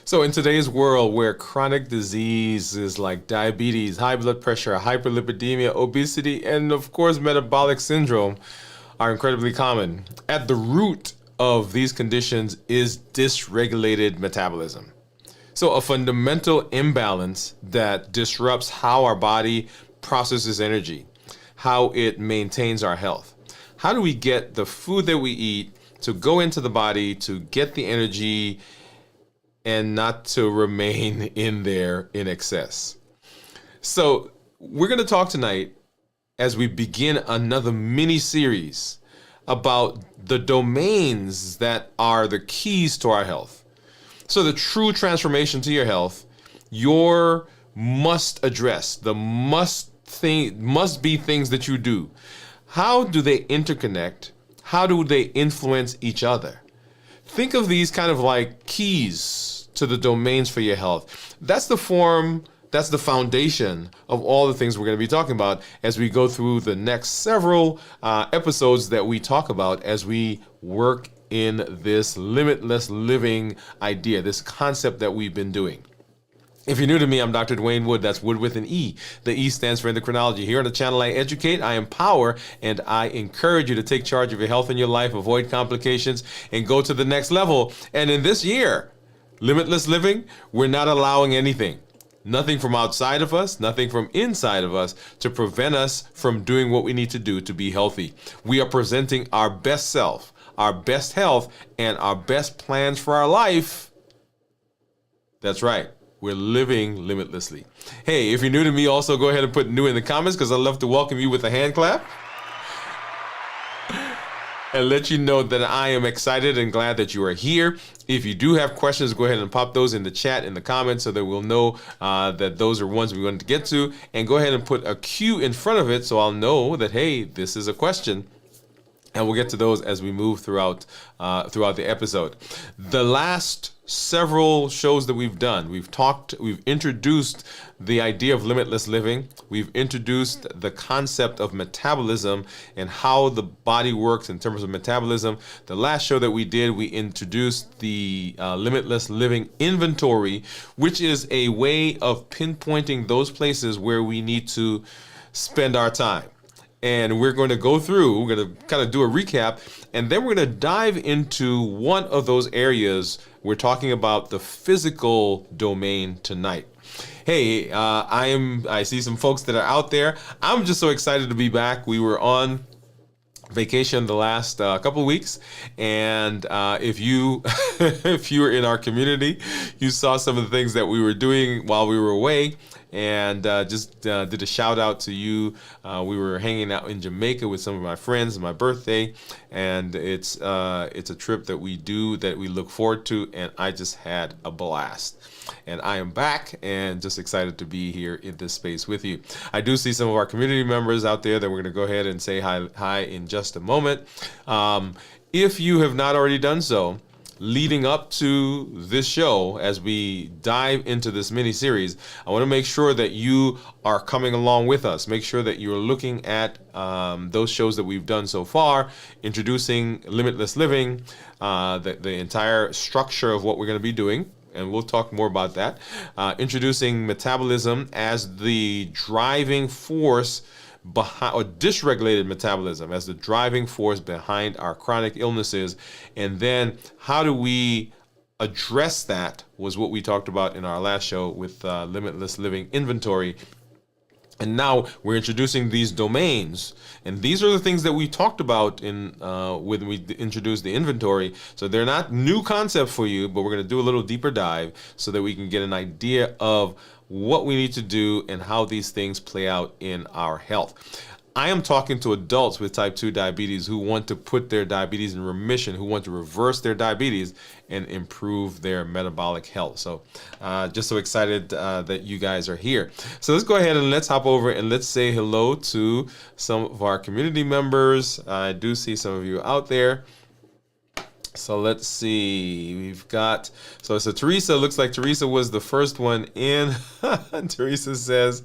So in today's world where chronic diseases like diabetes, high blood pressure, hyperlipidemia, obesity, and of course metabolic syndrome are incredibly common, at the root of these conditions is dysregulated metabolism. So a fundamental imbalance that disrupts how our body processes energy, how it maintains our health. How do we get the food that we eat to go into the body to get the energy and not to remain in there in excess? So we're going to talk tonight as we begin another mini series about the domains that are the keys to our health. So the true transformation to your health, your must address, the must be things that you do. How do they interconnect? How do they influence each other? Think of these kind of like keys to the domains for your health. That's the foundation of all the things we're going to be talking about as we go through the next several episodes that we talk about as we work in this limitless living idea, this concept that we've been doing. If you're new to me, I'm Dr. Dwain Woode. That's Wood with an E. The E stands for endocrinology. Here on the channel, I educate, I empower, and I encourage you to take charge of your health and your life, avoid complications, and go to the next level. And in this year, limitless living, we're not allowing anything. Nothing from outside of us, nothing from inside of us to prevent us from doing what we need to do to be healthy. We are presenting our best self, our best health, and our best plans for our life. That's right. We're living limitlessly. Hey, if you're new to me, also go ahead and put new in the comments because I'd love to welcome you with a hand clap and let you know that I am excited and glad that you are here. If you do have questions, go ahead and pop those in the chat, in the comments, so that we'll know that those are ones we want to get to. And go ahead and put a Q in front of it so I'll know that, hey, this is a question. And we'll get to those as we move throughout the episode. The last several shows that we've done, we've introduced the idea of limitless living. We've introduced the concept of metabolism and how the body works in terms of metabolism. The last show that we did, we introduced the limitless living inventory, which is a way of pinpointing those places where we need to spend our time. And we're going to go through, we're going to kind of do a recap, and then we're going to dive into one of those areas. We're talking about the physical domain tonight. Hey, I see some folks that are out there. I'm just so excited to be back. We were on vacation the last couple of weeks, and if you if you were in our community, you saw some of the things that we were doing while we were away. And just did a shout out to you. We were hanging out in Jamaica with some of my friends on my birthday, and it's a trip that we do that we look forward to, and I just had a blast. And I am back and just excited to be here in this space with you. I do see some of our community members out there that we're going to go ahead and say hi in just a moment. If you have not already done so, leading up to this show, as we dive into this mini series, I want to make sure that you are coming along with us. Make sure that you're looking at those shows that we've done so far, introducing limitless living, the entire structure of what we're going to be doing. And we'll talk more about that. Introducing metabolism as the driving force behind, or dysregulated metabolism as the driving force behind our chronic illnesses. And then how do we address that was what we talked about in our last show with limitless living inventory. And now we're introducing these domains, and these are the things that we talked about in when we introduced the inventory. So they're not new concepts for you, but we're going to do a little deeper dive so that we can get an idea of what we need to do and how these things play out in our health. I am talking to adults with type 2 diabetes who want to put their diabetes in remission, who want to reverse their diabetes and improve their metabolic health. So just so excited that you guys are here. So let's go ahead and let's hop over and let's say hello to some of our community members. I do see some of you out there. So let's see, we've got, so Teresa, looks like Teresa was the first one in. Teresa says,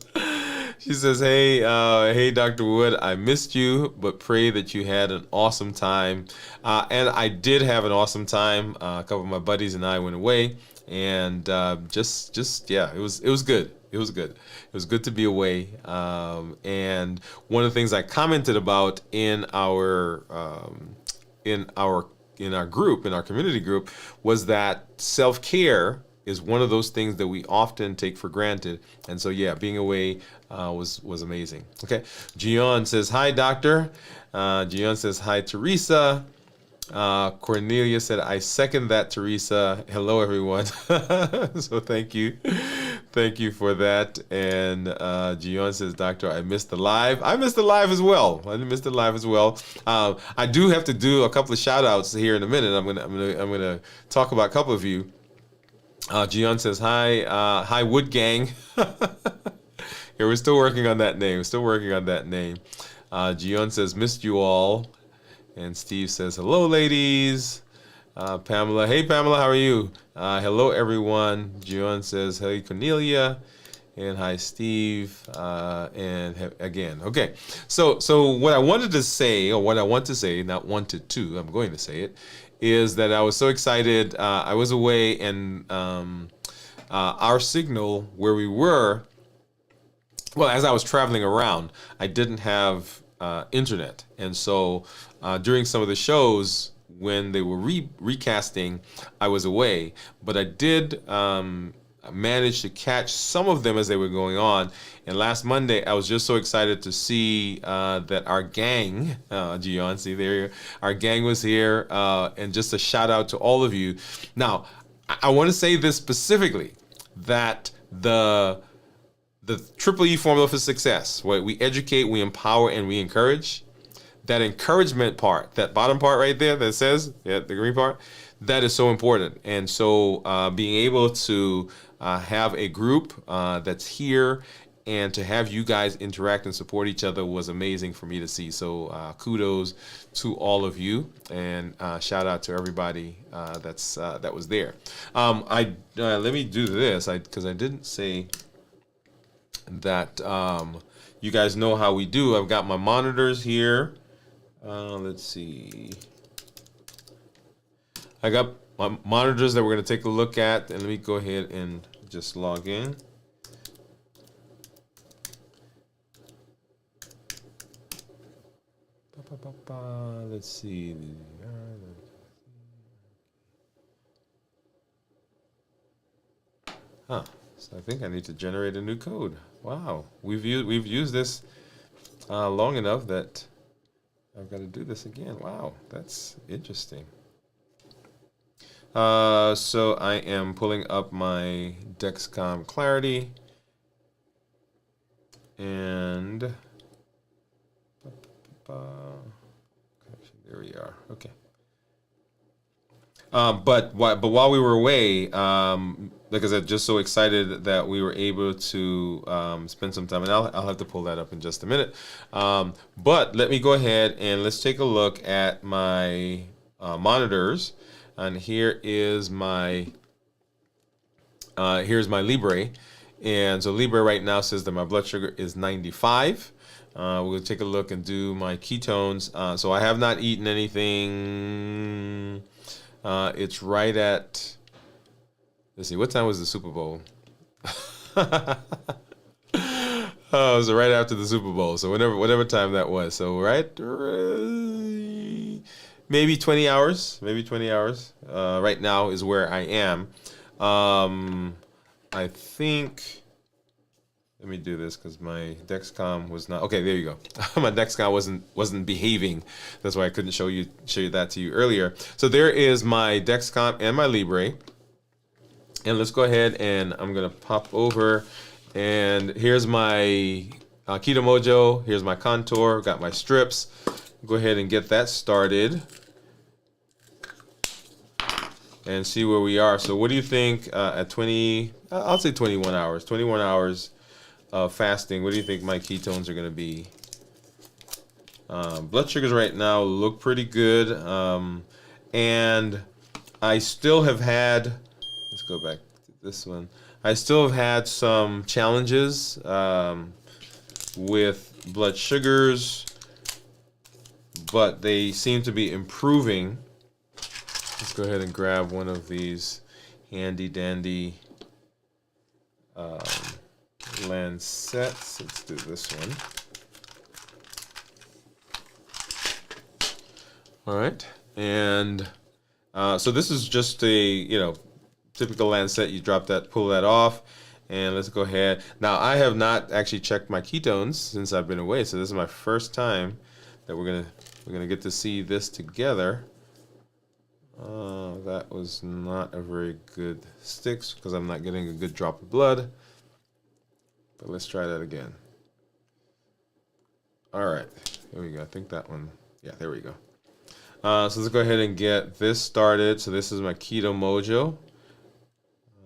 she says, hey, Dr. Wood, I missed you, but pray that you had an awesome time. And I did have an awesome time. A couple of my buddies and I went away, and just yeah, it was good. It was good. It was good to be away. And one of the things I commented about in our group, in our community group, was that self-care is one of those things that we often take for granted. And so yeah, being away was amazing. Okay, Gian says hi, doctor. Gian says hi, Teresa. Cornelia said, I second that, Teresa. Hello, everyone. So thank you. Thank you for that. And Gian says, Doctor, I missed the live. I missed the live as well. I do have to do a couple of shout outs here in a minute. I'm gonna talk about a couple of you. Gian says, hi, Wood Gang. Here, we're still working on that name. Gian says, missed you all. And Steve says, hello, ladies. Pamela, hey, Pamela, how are you? Hello, everyone. Gian says, hey, Cornelia. And hi, Steve. And again, okay. So what I wanted to say, or what I want to say, not wanted to, I'm going to say it, is that I was so excited. I was away, and our signal where we were, well, as I was traveling around, I didn't have internet. And so during some of the shows, when they were recasting, I was away. But I did manage to catch some of them as they were going on. And last Monday, I was just so excited to see that our gang, Gian, see there, our gang was here. And just a shout out to all of you. Now, I want to say this specifically, that the Triple E formula for success, where we educate, we empower, and we encourage. That encouragement part, that bottom part right there that says, yeah, the green part, that is so important. And so being able to have a group that's here and to have you guys interact and support each other was amazing for me to see. So kudos to all of you, and shout out to everybody that was there. Let me do this, because I didn't say that you guys know how we do. I've got my monitors here. Let's see. I got my monitors that we're going to take a look at, and let me go ahead and just log in. Let's see. Huh. So I think I need to generate a new code. Wow. We've used this long enough that I've got to do this again. Wow, that's interesting. So I am pulling up my Dexcom Clarity, and there we are. Okay. But while we were away, because I'm just so excited that we were able to spend some time, and I'll have to pull that up in just a minute. But let me go ahead and let's take a look at my monitors, and here's my Libre, and so Libre right now says that my blood sugar is 95. We'll take a look and do my ketones. So I have not eaten anything. It's right at, let's see, what time was the Super Bowl? Oh, it was right after the Super Bowl. So whatever time that was. So maybe 20 hours. Right now is where I am. I think, let me do this because my Dexcom was not, okay, there you go. My Dexcom wasn't behaving. That's why I couldn't show you that to you earlier. So there is my Dexcom and my Libre. And let's go ahead and I'm going to pop over, and here's my Keto Mojo. Here's my Contour. Got my strips. Go ahead and get that started and see where we are. So what do you think at 20, I'll say 21 hours. 21 hours of fasting. What do you think my ketones are going to be? Blood sugars right now look pretty good. And I still have had, let's go back to this one. I still have had some challenges with blood sugars, but they seem to be improving. Let's go ahead and grab one of these handy dandy lancets. Let's do this one. All right, and so this is just a typical lancet. You drop that, pull that off, and let's go ahead. Now I have not actually checked my ketones since I've been away, so this is my first time that we're gonna get to see this together. That was not a very good sticks because I'm not getting a good drop of blood. But let's try that again. All right, there we go. I think that one. Yeah, there we go. So let's go ahead and get this started. So this is my Keto Mojo.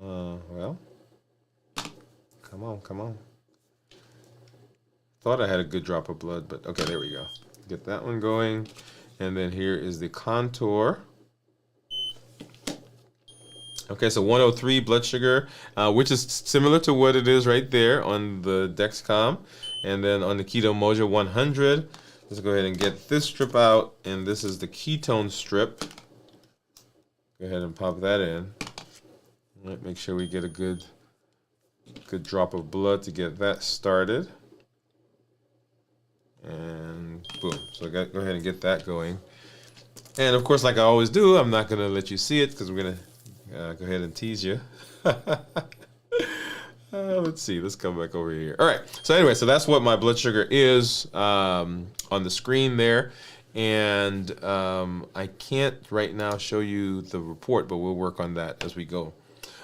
Well, come on. Thought I had a good drop of blood, but okay, there we go. Get that one going. And then here is the contour. Okay, so 103 blood sugar, which is similar to what it is right there on the Dexcom. And then on the Keto Mojo 100, let's go ahead and get this strip out. And this is the ketone strip. Go ahead and pop that in. All right, make sure we get a good drop of blood to get that started. And boom, so go ahead and get that going. And of course, like I always do, I'm not gonna let you see it because we're gonna go ahead and tease you. Let's see. Let's come back over here. All right. So anyway, so that's what my blood sugar is on the screen there. And I can't right now show you the report, but we'll work on that as we go.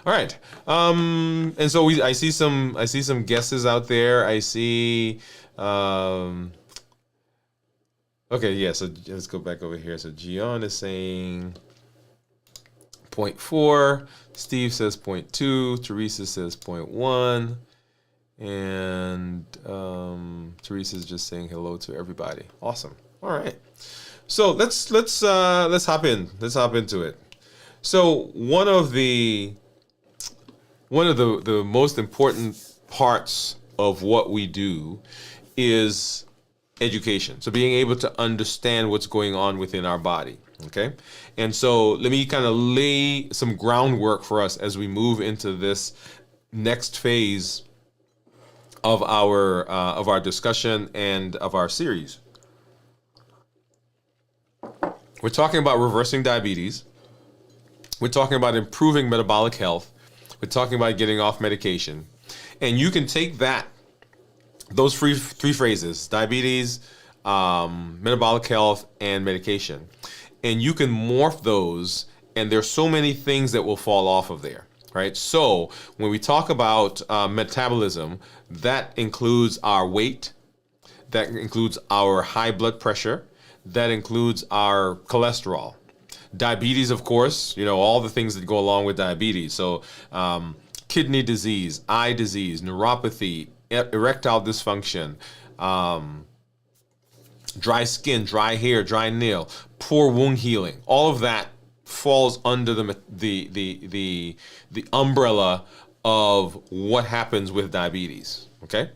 All right. And so I see some guesses out there. I see. Okay. Yeah. So let's go back over here. So Gian is saying 0.4, Steve says 0.2, Teresa says 0.1, and Teresa's just saying hello to everybody. Awesome. All right. So let's hop in. Let's hop into it. So one of the most important parts of what we do is education. So being able to understand what's going on within our body. Okay, and so let me kind of lay some groundwork for us as we move into this next phase of our discussion and of our series. We're talking about reversing diabetes. We're talking about improving metabolic health. We're talking about getting off medication, and you can take those three phrases: diabetes, metabolic health, and medication. And you can morph those, and there's so many things that will fall off of there, right? So when we talk about metabolism, that includes our weight, that includes our high blood pressure, that includes our cholesterol. Diabetes, of course, all the things that go along with diabetes. So kidney disease, eye disease, neuropathy, erectile dysfunction, dry skin, dry hair, dry nail, poor wound healing. All of that falls under the umbrella of what happens with diabetes. Okay,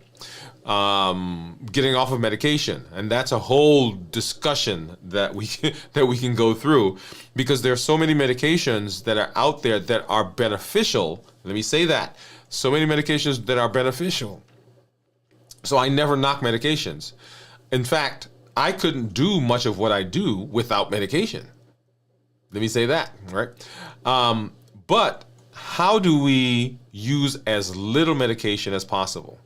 getting off of medication, and that's a whole discussion that we can go through, because there are so many medications that are out there that are beneficial. Let me say that, so many medications that are beneficial. So I never knock medications. In fact, I couldn't do much of what I do without medication. Let me say that, right? But how do we use as little medication as possible?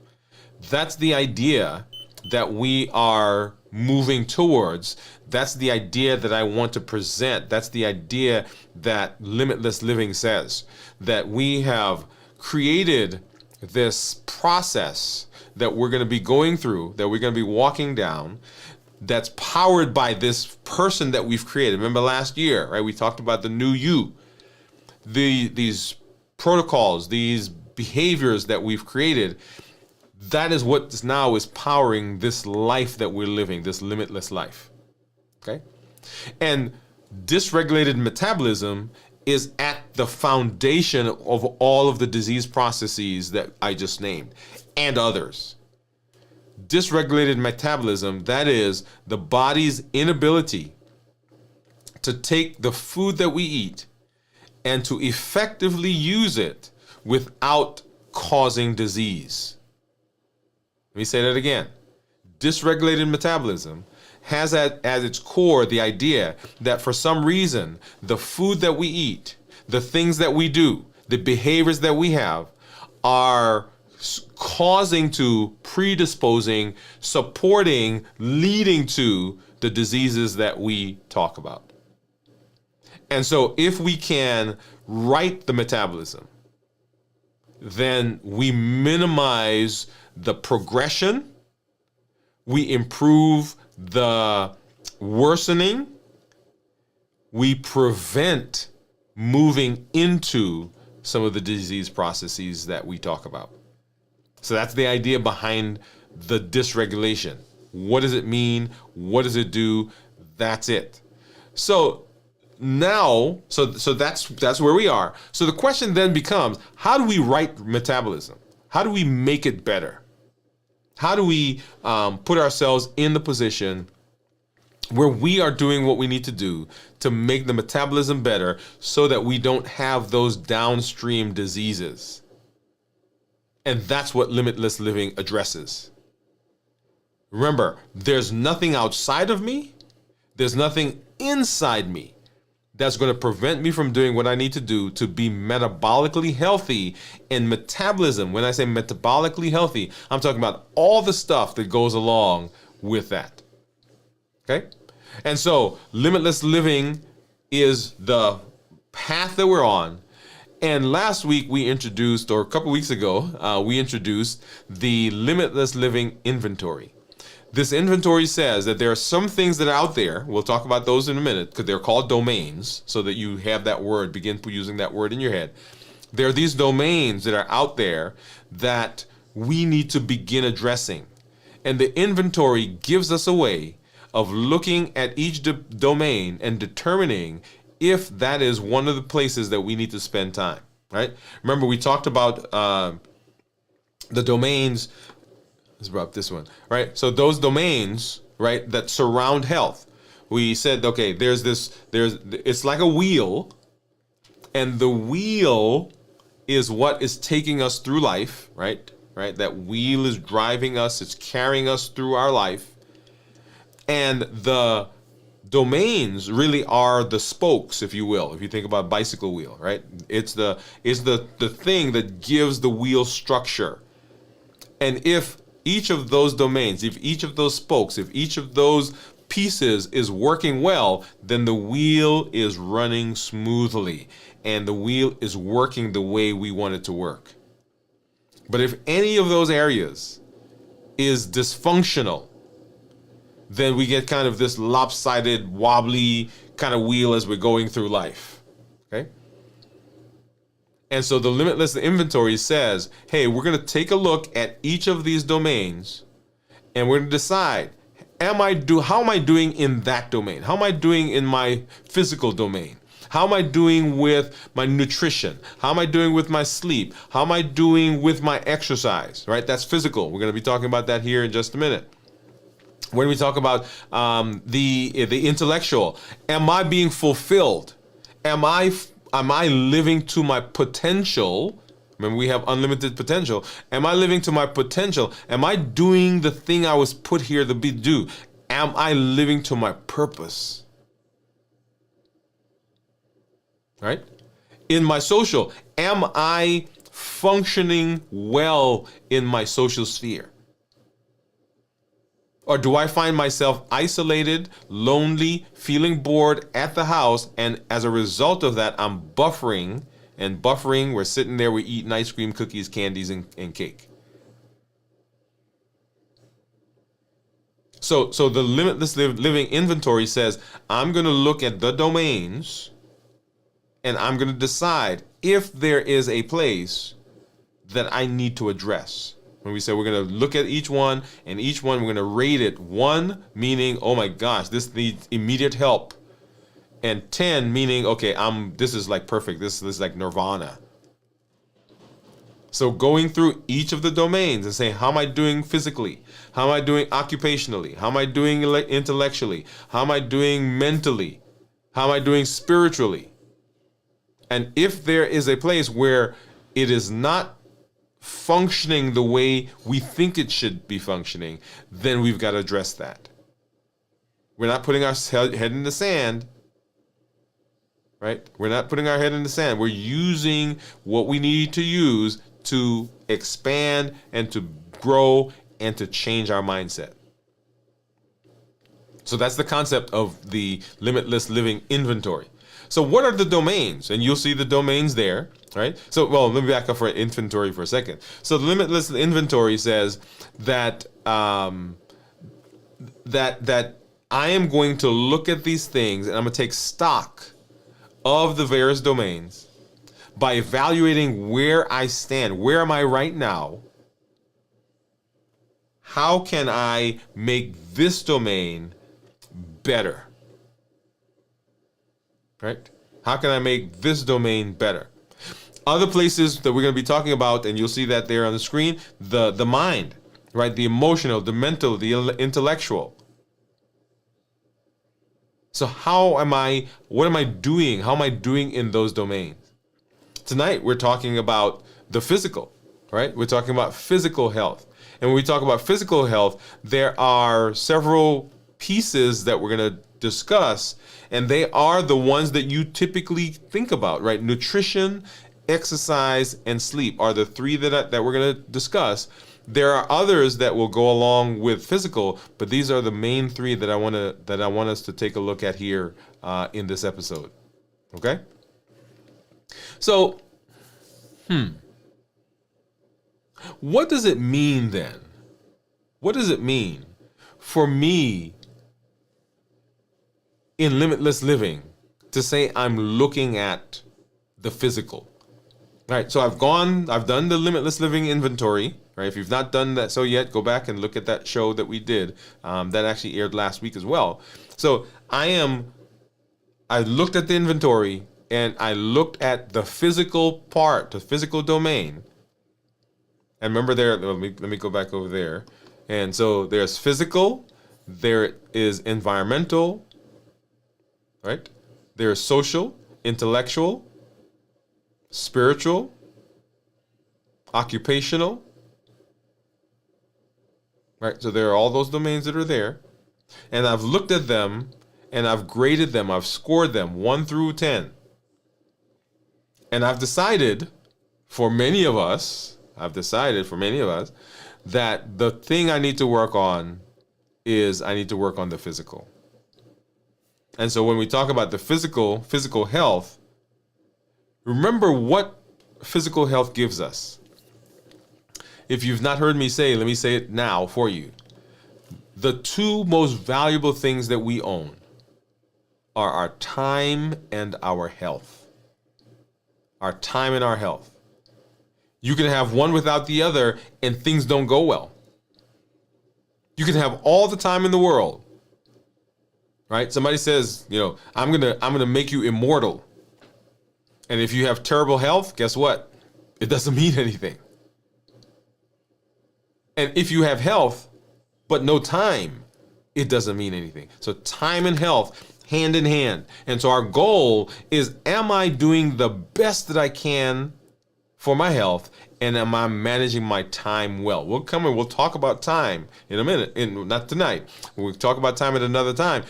That's the idea that we are moving towards. That's the idea that I want to present. That's the idea that Limitless Living says, that we have created this process that we're going to be going through, that we're going to be walking down, that's powered by this person that we've created. Remember last year, right? We talked about the new you, these protocols, these behaviors that we've created. That is what now is powering this life that we're living, this limitless life. Okay? And dysregulated metabolism is at the foundation of all of the disease processes that I just named, and others. Dysregulated metabolism, that is the body's inability to take the food that we eat and to effectively use it without causing disease. Let me say that again. Dysregulated metabolism has at its core the idea that for some reason, the food that we eat, the things that we do, the behaviors that we have are causing to, predisposing, supporting, leading to the diseases that we talk about. And so if we can right the metabolism, then we minimize the progression, we improve the worsening, we prevent moving into some of the disease processes that we talk about. So that's the idea behind the dysregulation. What does it mean? What does it do? That's it. So now, so that's where we are. So the question then becomes, how do we right metabolism? How do we make it better? How do we put ourselves in the position where we are doing what we need to do to make the metabolism better so that we don't have those downstream diseases? And that's what limitless living addresses. Remember, there's nothing outside of me. There's nothing inside me that's going to prevent me from doing what I need to do to be metabolically healthy. And metabolism, when I say metabolically healthy, I'm talking about all the stuff that goes along with that. Okay? And so limitless living is the path that we're on. And last week we introduced, or a couple weeks ago, we introduced the limitless living inventory. This inventory says that there are some things that are out there. We'll talk about those in a minute because they're called domains, so that you have that word, begin using that word in your head. There are these domains that are out there that we need to begin addressing. And the inventory gives us a way of looking at each domain and determining if that is one of the places that we need to spend time, right? Remember, we talked about the domains. Let's bring up this one, right? So those domains, right, that surround health. We said, okay, it's like a wheel, and the wheel is what is taking us through life, right? Right? That wheel is driving us, it's carrying us through our life. And the domains really are the spokes, if you will, if you think about a bicycle wheel, right? It's the thing that gives the wheel structure. And if each of those domains, if each of those spokes, if each of those pieces is working well, then the wheel is running smoothly and the wheel is working the way we want it to work. But if any of those areas is dysfunctional, then we get kind of this lopsided, wobbly kind of wheel as we're going through life. Okay? And so the limitless inventory says, hey, we're going to take a look at each of these domains and we're going to decide, how am I doing in that domain? How am I doing in my physical domain? How am I doing with my nutrition? How am I doing with my sleep? How am I doing with my exercise? Right? That's physical. We're going to be talking about that here in just a minute. When we talk about the intellectual, am I being fulfilled? Am I living to my potential? Remember, we have unlimited potential. Am I living to my potential? Am I doing the thing I was put here to do? Am I living to my purpose? Right? In my social, am I functioning well in my social sphere? Or do I find myself isolated, lonely, feeling bored at the house, and as a result of that, I'm buffering, and buffering, we're sitting there, we're eating ice cream, cookies, candies, and cake. So the limitless living inventory says, I'm going to look at the domains, and I'm going to decide if there is a place that I need to address. When we say we're going to look at each one, and each one we're going to rate it 1, meaning, oh my gosh, this needs immediate help. And 10, meaning, okay, this is like perfect. This is like nirvana. So going through each of the domains and saying, how am I doing physically? How am I doing occupationally? How am I doing intellectually? How am I doing mentally? How am I doing spiritually? And if there is a place where it is not functioning the way we think it should be functioning, then we've got to address that. We're not putting our head in the sand, right? We're not putting our head in the sand. We're using what we need to use to expand and to grow and to change our mindset. So that's the concept of the limitless living inventory. So what are the domains? And you'll see the domains there, right? So, well, let me back up for inventory for a second. So the limitless inventory says that that I am going to look at these things and I'm going to take stock of the various domains by evaluating where I stand. Where am I right now? How can I make this domain better? Right? How can I make this domain better? Other places that we're going to be talking about, and you'll see that there on the screen, the mind, right? The emotional, the mental, the intellectual. So what am I doing? How am I doing in those domains? Tonight, we're talking about the physical, right? We're talking about physical health. And when we talk about physical health, there are several pieces that we're going to discuss, and they are the ones that you typically think about, right? Nutrition, exercise, and sleep are the three that we're going to discuss. There are others that will go along with physical, but these are the main three that I want us to take a look at here in this episode. Okay? So, what does it mean then? What does it mean for me in limitless living to say I'm looking at the physical? All right, so I've done the limitless living inventory. Right, if you've not done that so yet, go back and look at that show that we did. That actually aired last week as well. So I looked at the inventory and I looked at the physical part, the physical domain. And remember there, let me go back over there. And so there's physical, there is environmental, right? There's social, intellectual, spiritual, occupational. Right, so there are all those domains that are there, and I've looked at them, and I've graded them, I've scored them 1 through 10, and I've decided for many of us that the thing I need to work on is I need to work on the physical. And so when we talk about the physical health, remember what physical health gives us. If you've not heard me say, let me say it now for you. The two most valuable things that we own are our time and our health. Our time and our health. You can have one without the other and things don't go well. You can have all the time in the world. Right? Somebody says, I'm gonna make you immortal. And if you have terrible health, guess what? It doesn't mean anything. And if you have health, but no time, it doesn't mean anything. So time and health, hand in hand. And so our goal is, am I doing the best that I can for my health? And am I managing my time well? We'll come and we'll talk about time in a minute. Not tonight. We'll talk about time at another time.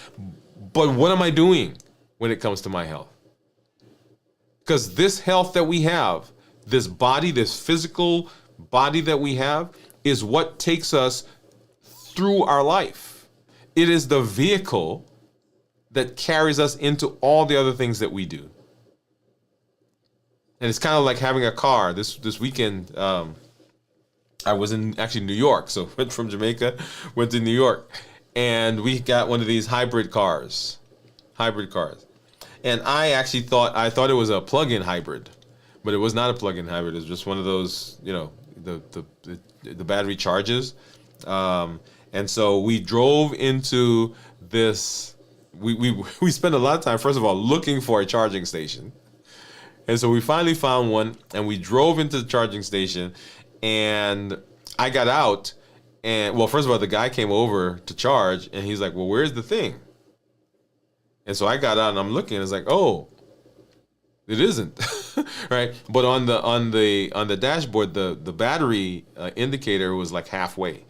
But what am I doing when it comes to my health? Because this health that we have, this body, this physical body that we have, is what takes us through our life. It is the vehicle that carries us into all the other things that we do. And it's kind of like having a car. This weekend, I was in actually New York. So went from Jamaica, went to New York. And we got one of these hybrid cars. And I actually thought it was a plug-in hybrid. But it was not a plug-in hybrid. It was just one of those, the battery charges. And so we drove into this. We spent a lot of time, first of all, looking for a charging station. And so we finally found one, and we drove into the charging station, and I got out, and, well, first of all, the guy came over to charge, and he's like, well, where's the thing? And so I got out, and I'm looking, and it's like, oh, It isn't, right? But on the dashboard, the battery indicator was like halfway,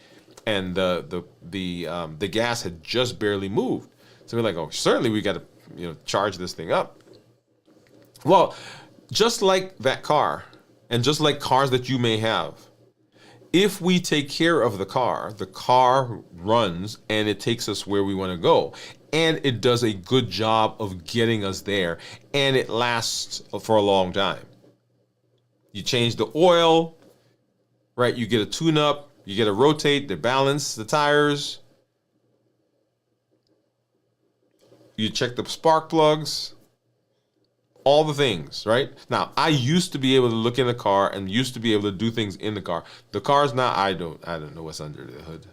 and the gas had just barely moved. So we're like, oh, certainly we got to charge this thing up. Well, just like that car, and just like cars that you may have, if we take care of the car runs and it takes us where we want to go. And it does a good job of getting us there. And it lasts for a long time. You change the oil, right? You get a tune-up. You get to rotate, to balance the tires. You check the spark plugs. All the things, right? Now, I used to be able to look in the car and used to be able to do things in the car. The cars now, I don't know what's under the hood.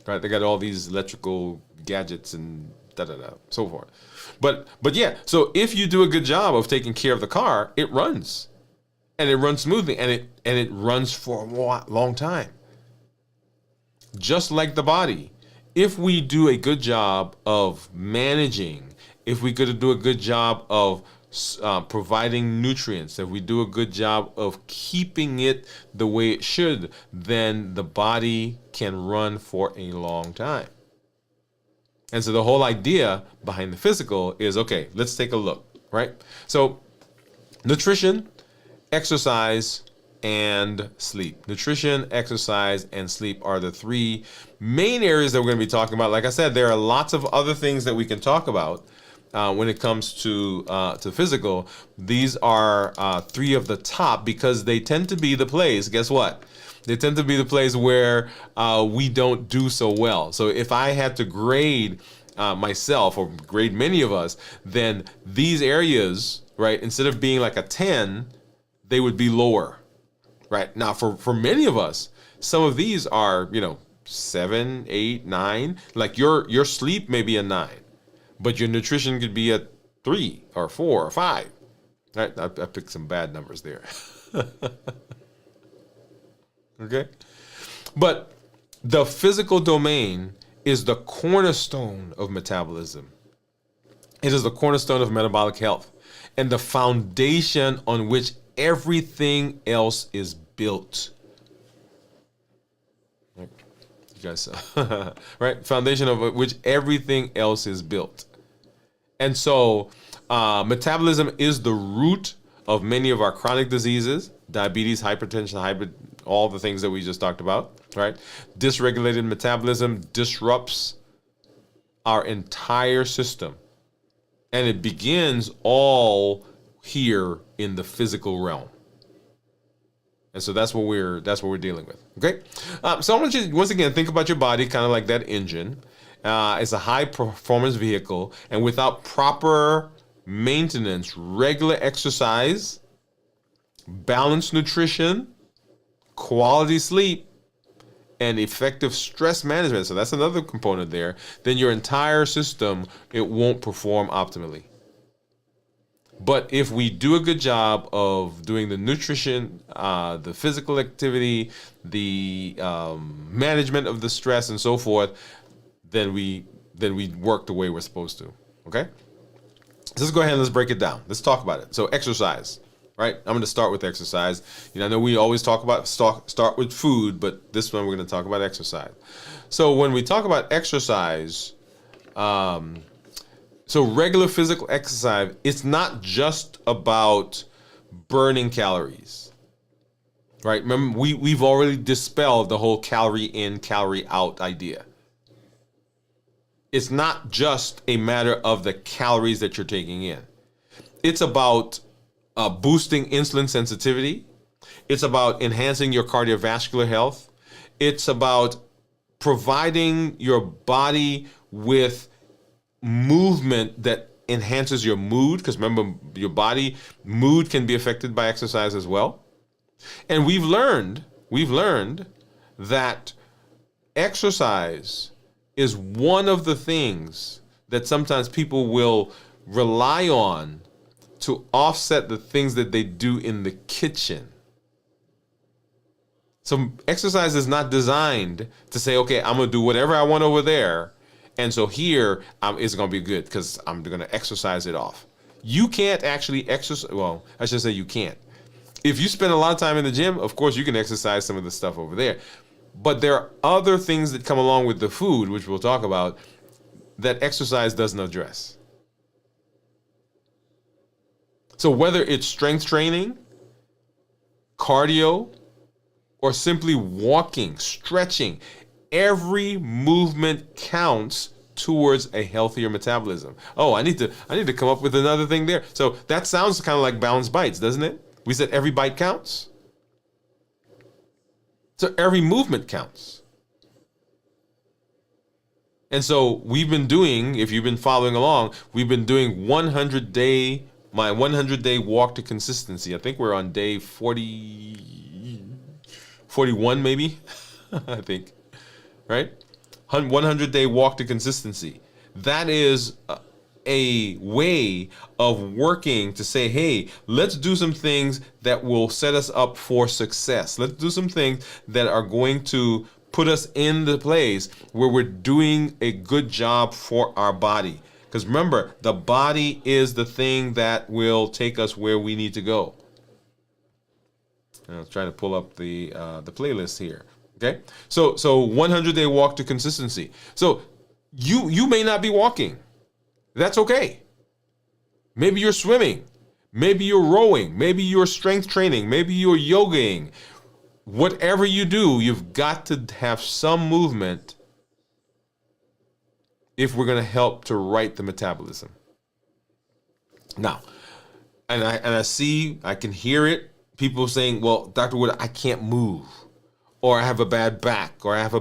Right? They got all these electrical gadgets and so forth. But yeah, so if you do a good job of taking care of the car, it runs. And it runs smoothly, and it runs for a long time. Just like the body. If we do a good job of managing, if we could do a good job of providing nutrients, if we do a good job of keeping it the way it should, then the body can run for a long time. And so the whole idea behind the physical is, okay, let's take a look, right? So nutrition, exercise, and sleep. Nutrition, exercise, and sleep are the three main areas that we're going to be talking about. Like I said, there are lots of other things that we can talk about when it comes to physical. These are three of the top because they tend to be the place. Guess what? They tend to be the place where we don't do so well. So if I had to grade myself or grade many of us, then these areas, right, instead of being like a 10, they would be lower. Right now, for many of us, some of these are 7, 8, 9. Like your sleep may be a 9, but your nutrition could be a 3 or 4 or 5. Right? I picked some bad numbers there. Okay, but the physical domain is the cornerstone of metabolism. It is the cornerstone of metabolic health and the foundation on which everything else is built. You guys, right? Foundation of which everything else is built. And so metabolism is the root of many of our chronic diseases, diabetes, hypertension, all the things that we just talked about, right? Dysregulated metabolism disrupts our entire system. And it begins all here in the physical realm. And so that's what we're dealing with. Okay. So I want you to, once again, think about your body kind of like that engine. It's a high performance vehicle, and without proper maintenance, regular exercise, balanced nutrition, quality sleep, and effective stress management, so that's another component there, then your entire system, it won't perform optimally. But if we do a good job of doing the nutrition, the physical activity, the management of the stress and so forth, then we work the way we're supposed to. Okay? So let's go ahead and let's break it down. Let's talk about it. So exercise, right? I'm going to start with exercise. I know we always talk about start with food, but this one we're going to talk about exercise. So when we talk about exercise, so regular physical exercise, it's not just about burning calories, right? Remember, we've already dispelled the whole calorie in, calorie out idea. It's not just a matter of the calories that you're taking in. It's about boosting insulin sensitivity. It's about enhancing your cardiovascular health. It's about providing your body with movement that enhances your mood, because remember, your body mood can be affected by exercise as well. And we've learned that exercise is one of the things that sometimes people will rely on to offset the things that they do in the kitchen. So exercise is not designed to say, okay, I'm going to do whatever I want over there, And so here it's going to be good because I'm going to exercise it off. You can't actually exercise. Well, I should say you can't. If you spend a lot of time in the gym, of course you can exercise some of the stuff over there. But there are other things that come along with the food, which we'll talk about, that exercise doesn't address. So whether it's strength training, cardio, or simply walking, stretching, every movement counts towards a healthier metabolism. Oh, I need to come up with another thing there. So that sounds kind of like balanced bites, doesn't it? We said every bite counts. So every movement counts. And so we've been doing, if you've been following along, we've been doing my 100-day walk to consistency. I think we're on day 41 maybe, I think, right? 100-day walk to consistency. That is a way of working to say, hey, let's do some things that will set us up for success. Let's do some things that are going to put us in the place where we're doing a good job for our body. Because remember, the body is the thing that will take us where we need to go. And I was trying to pull up the playlist here. Okay, so 100-day walk to consistency. So you may not be walking. That's okay. Maybe you're swimming. Maybe you're rowing. Maybe you're strength training. Maybe you're yogaing. Whatever you do, you've got to have some movement if we're going to help to right the metabolism. Now, and I can hear it. People saying, well, Dr. Woode, I can't move, or I have a bad back, or I have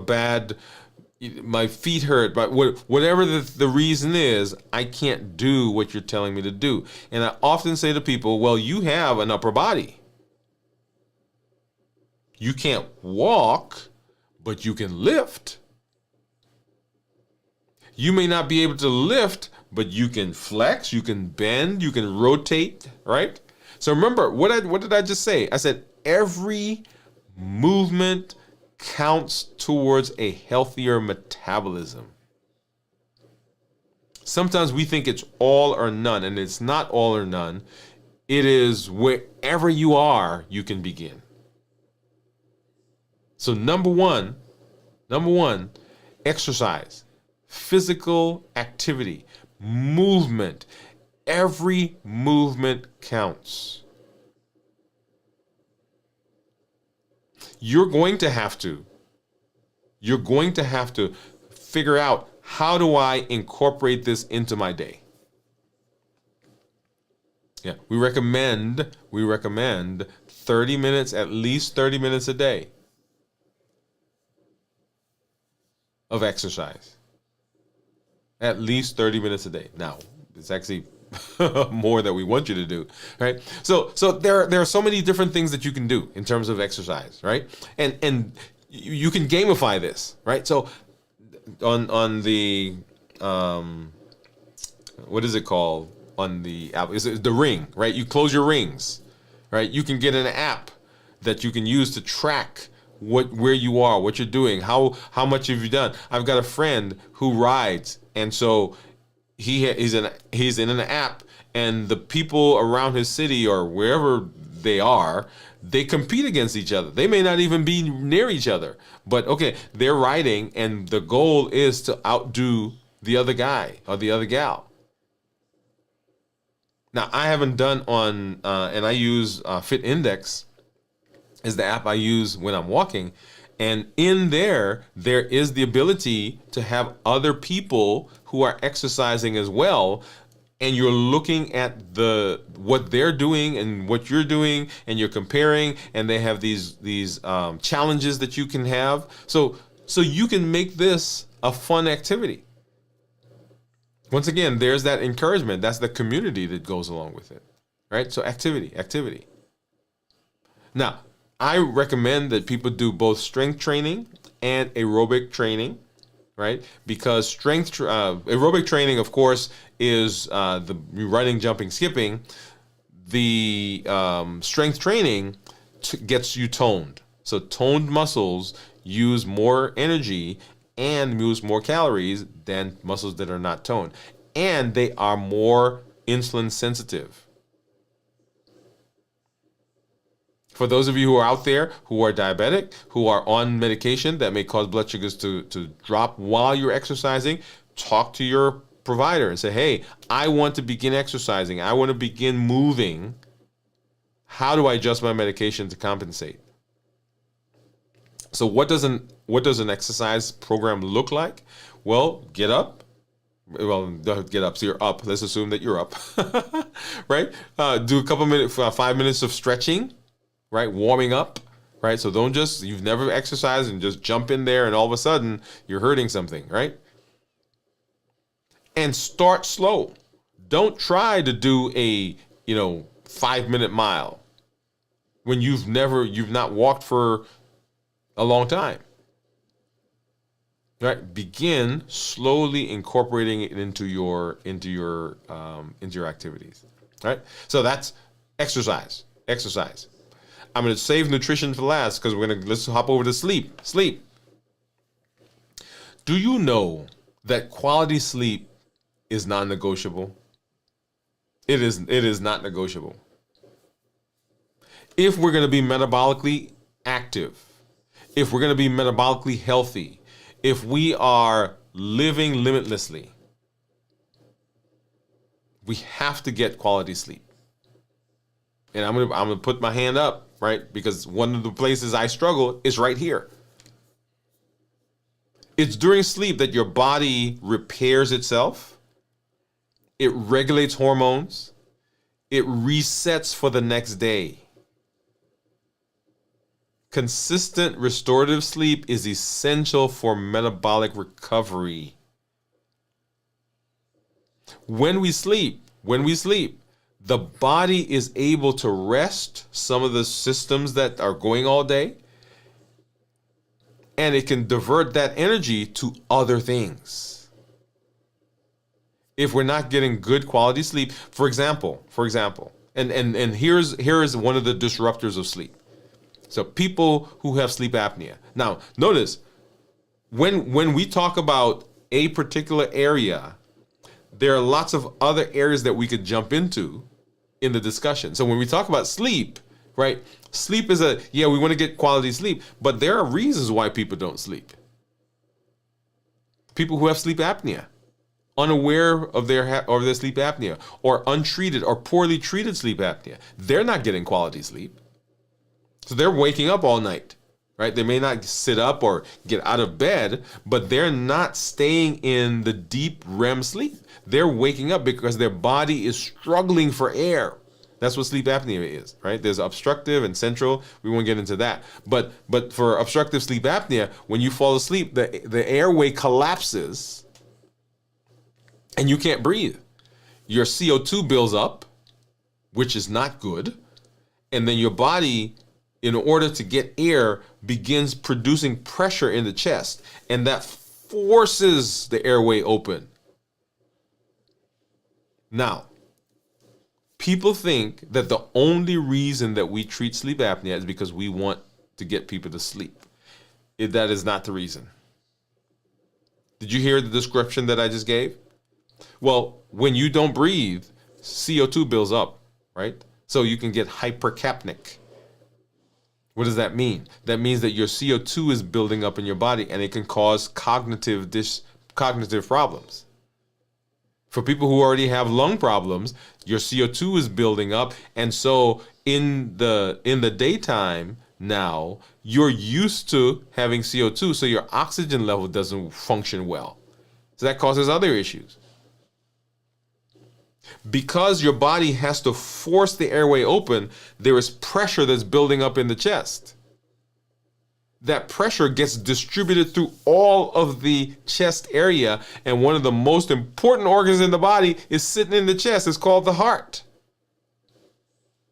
my feet hurt, but whatever the reason is, I can't do what you're telling me to do. And I often say to people, well, you have an upper body. You can't walk, but you can lift. You may not be able to lift, but you can flex, you can bend, you can rotate, right? So remember, what did I just say? I said every movement counts towards a healthier metabolism. Sometimes we think it's all or none, and it's not all or none. It is wherever you are, you can begin. So number one, exercise, physical activity, movement. Every movement counts. You're going to have to figure out, how do I incorporate this into my day? Yeah, we recommend 30 minutes, at least 30 minutes a day of exercise. At least 30 minutes a day. Now, it's actually more that we want you to do, right? So there are so many different things that you can do in terms of exercise, right? And you can gamify this, right? So on the what is it called on the app? Is it the Ring, right? You close your rings, right? You can get an app that you can use to track where you are, what you're doing, how much have you done. I've got a friend who rides, and so he's in an app, and the people around his city or wherever they are, they compete against each other. They may not even be near each other, but okay, they're riding, and the goal is to outdo the other guy or the other gal. Now, I haven't done on, and I use Fit Index is the app I use when I'm walking. And in there is the ability to have other people who are exercising as well. And you're looking at what they're doing and what you're doing, and you're comparing, and they have these challenges that you can have. So you can make this a fun activity. Once again, there's that encouragement. That's the community that goes along with it, right? So activity. Now, I recommend that people do both strength training and aerobic training, right? Because aerobic training, of course, is the running, jumping, skipping. The strength training gets you toned. So toned muscles use more energy and use more calories than muscles that are not toned. And they are more insulin sensitive. For those of you who are out there who are diabetic, who are on medication that may cause blood sugars to drop while you're exercising, talk to your provider and say, hey, I want to begin exercising. I want to begin moving. How do I adjust my medication to compensate? So what does an exercise program look like? Well, get up. Well, get up. So you're up. Let's assume that you're up, right? Do a couple minutes, 5 minutes of stretching, right? Warming up, right? So you've never exercised and just jump in there and all of a sudden you're hurting something, right? And start slow. Don't try to do a, 5-minute mile when you've not walked for a long time. Right? Begin slowly incorporating it into your activities. Right? So that's exercise. Exercise. I'm going to save nutrition for last because let's hop over to sleep. Sleep. Do you know that quality sleep is non-negotiable? It is not negotiable. If we're going to be metabolically active, if we're going to be metabolically healthy, if we are living limitlessly, we have to get quality sleep. And I'm gonna put my hand up, right? Because one of the places I struggle is right here. It's during sleep that your body repairs itself. It regulates hormones. It resets for the next day. Consistent restorative sleep is essential for metabolic recovery. When we sleep, the body is able to rest some of the systems that are going all day, and it can divert that energy to other things. If we're not getting good quality sleep, for example, and here's one of the disruptors of sleep. So people who have sleep apnea. Now, notice, when we talk about a particular area, there are lots of other areas that we could jump into in the discussion. So when we talk about sleep, right? Sleep is we want to get quality sleep, but there are reasons why people don't sleep. People who have sleep apnea, unaware of their sleep apnea, or untreated or poorly treated sleep apnea, they're not getting quality sleep. So they're waking up all night, right? They may not sit up or get out of bed, but they're not staying in the deep REM sleep. They're waking up because their body is struggling for air. That's what sleep apnea is, right? There's obstructive and central. We won't get into that. But for obstructive sleep apnea, when you fall asleep, the airway collapses and you can't breathe. Your CO2 builds up, which is not good. And then your body, in order to get air, begins producing pressure in the chest, and that forces the airway open. Now, people think that the only reason that we treat sleep apnea is because we want to get people to sleep. That is not the reason. Did you hear the description that I just gave? Well, when you don't breathe, CO2 builds up, right? So you can get hypercapnic. What does that mean? That means that your CO2 is building up in your body, and it can cause cognitive problems. For people who already have lung problems, your CO2 is building up, and so in the daytime now, you're used to having CO2, so your oxygen level doesn't function well. So that causes other issues. Because your body has to force the airway open, there is pressure that's building up in the chest. That pressure gets distributed through all of the chest area, and one of the most important organs in the body is sitting in the chest. It's called the heart.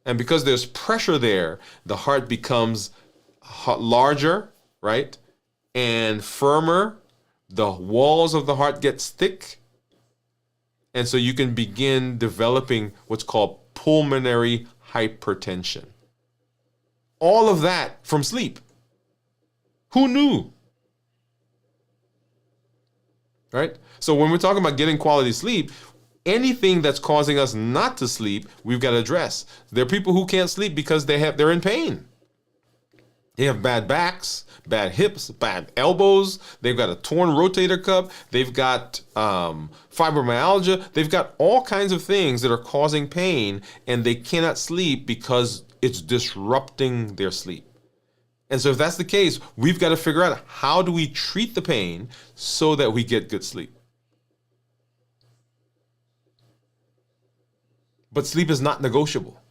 And because there's pressure there, the heart becomes larger, right? And firmer. The walls of the heart gets thick. And so you can begin developing what's called pulmonary hypertension. All of that from sleep. Who knew? right? So when we're talking about getting quality sleep, anything that's causing us not to sleep, we've got to address. There are people who can't sleep because they're in pain. They have bad backs, bad hips, bad elbows. They've got a torn rotator cuff. They've got fibromyalgia. They've got all kinds of things that are causing pain, and they cannot sleep because it's disrupting their sleep. And so if that's the case, we've got to figure out, how do we treat the pain so that we get good sleep? But sleep is not negotiable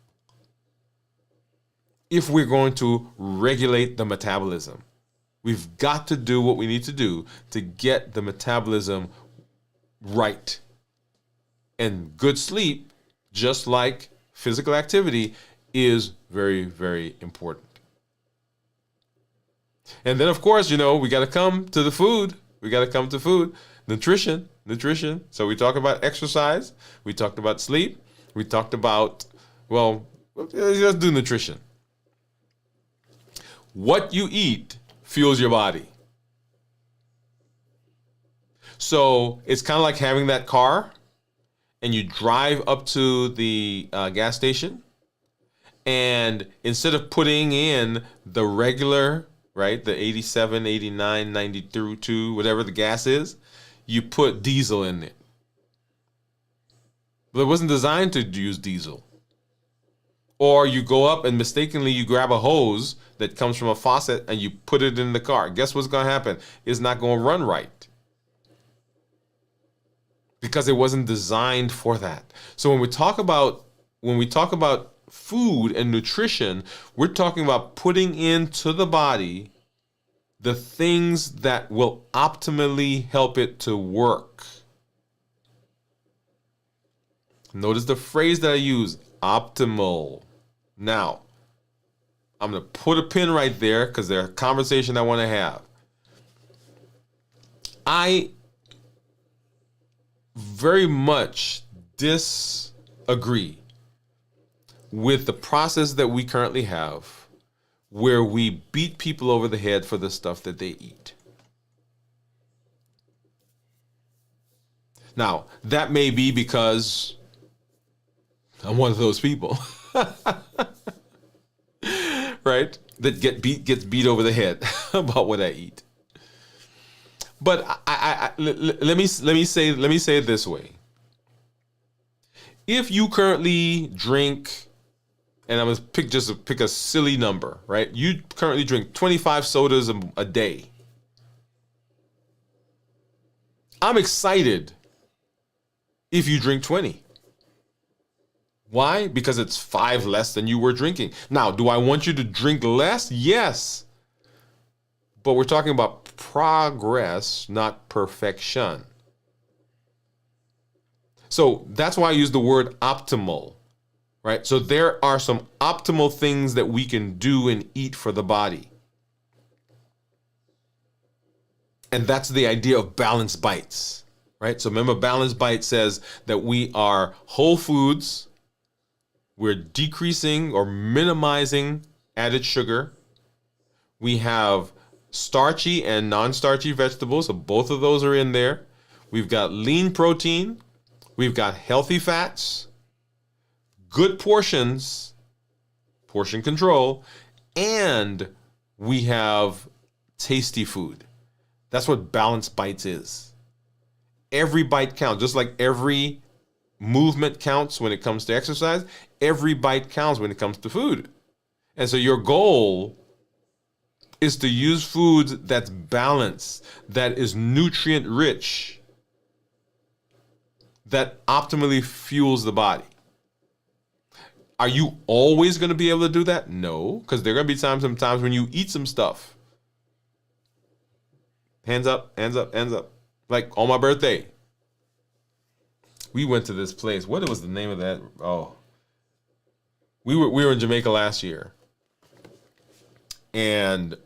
if we're going to regulate the metabolism. We've got to do what we need to do to get the metabolism right. And good sleep, just like physical activity, is very, very important. And then, of course, we got to come to the food. We got to come to food. Nutrition. So we talk about exercise. We talked about sleep. We talked about, let's do nutrition. What you eat fuels your body. So it's kind of like having that car, and you drive up to the gas station, and instead of putting in the regular, right, the 87, 89, 92, whatever the gas is, you put diesel in it. But it wasn't designed to use diesel. Or you go up and mistakenly you grab a hose that comes from a faucet and you put it in the car. Guess what's going to happen? It's not going to run right, because it wasn't designed for that. So when we talk about food and nutrition, we're talking about putting into the body the things that will optimally help it to work. Notice the phrase that I use, optimal. Now, I'm going to put a pin right there because there's a conversation I want to have. I very much disagree with the process that we currently have, where we beat people over the head for the stuff that they eat. Now, that may be because I'm one of those people, right? That gets beat over the head about what I eat. But let me say it this way. If you currently drink, and I'm gonna pick a silly number, right? You currently drink 25 sodas a day. I'm excited if you drink 20. Why? Because it's 5 less than you were drinking. Now, do I want you to drink less? Yes. But we're talking about progress, not perfection. So that's why I use the word optimal, right? So there are some optimal things that we can do and eat for the body. And that's the idea of balanced bites, right? So remember, balanced bite says that we are whole foods. We're decreasing or minimizing added sugar. We have starchy and non-starchy vegetables, so both of those are in there. We've got lean protein. We've got healthy fats, good portions, portion control, and we have tasty food. That's what balanced bites is. Every bite counts, just like every movement counts when it comes to exercise. Every bite counts when it comes to food. And so your goal is to use foods that's balanced, that is nutrient rich, that optimally fuels the body. Are you always going to be able to do that? No, because there are going to be sometimes when you eat some stuff. Hands up, hands up, hands up. Like on my birthday, we went to this place. What was the name of that? Oh, we were in Jamaica last year, and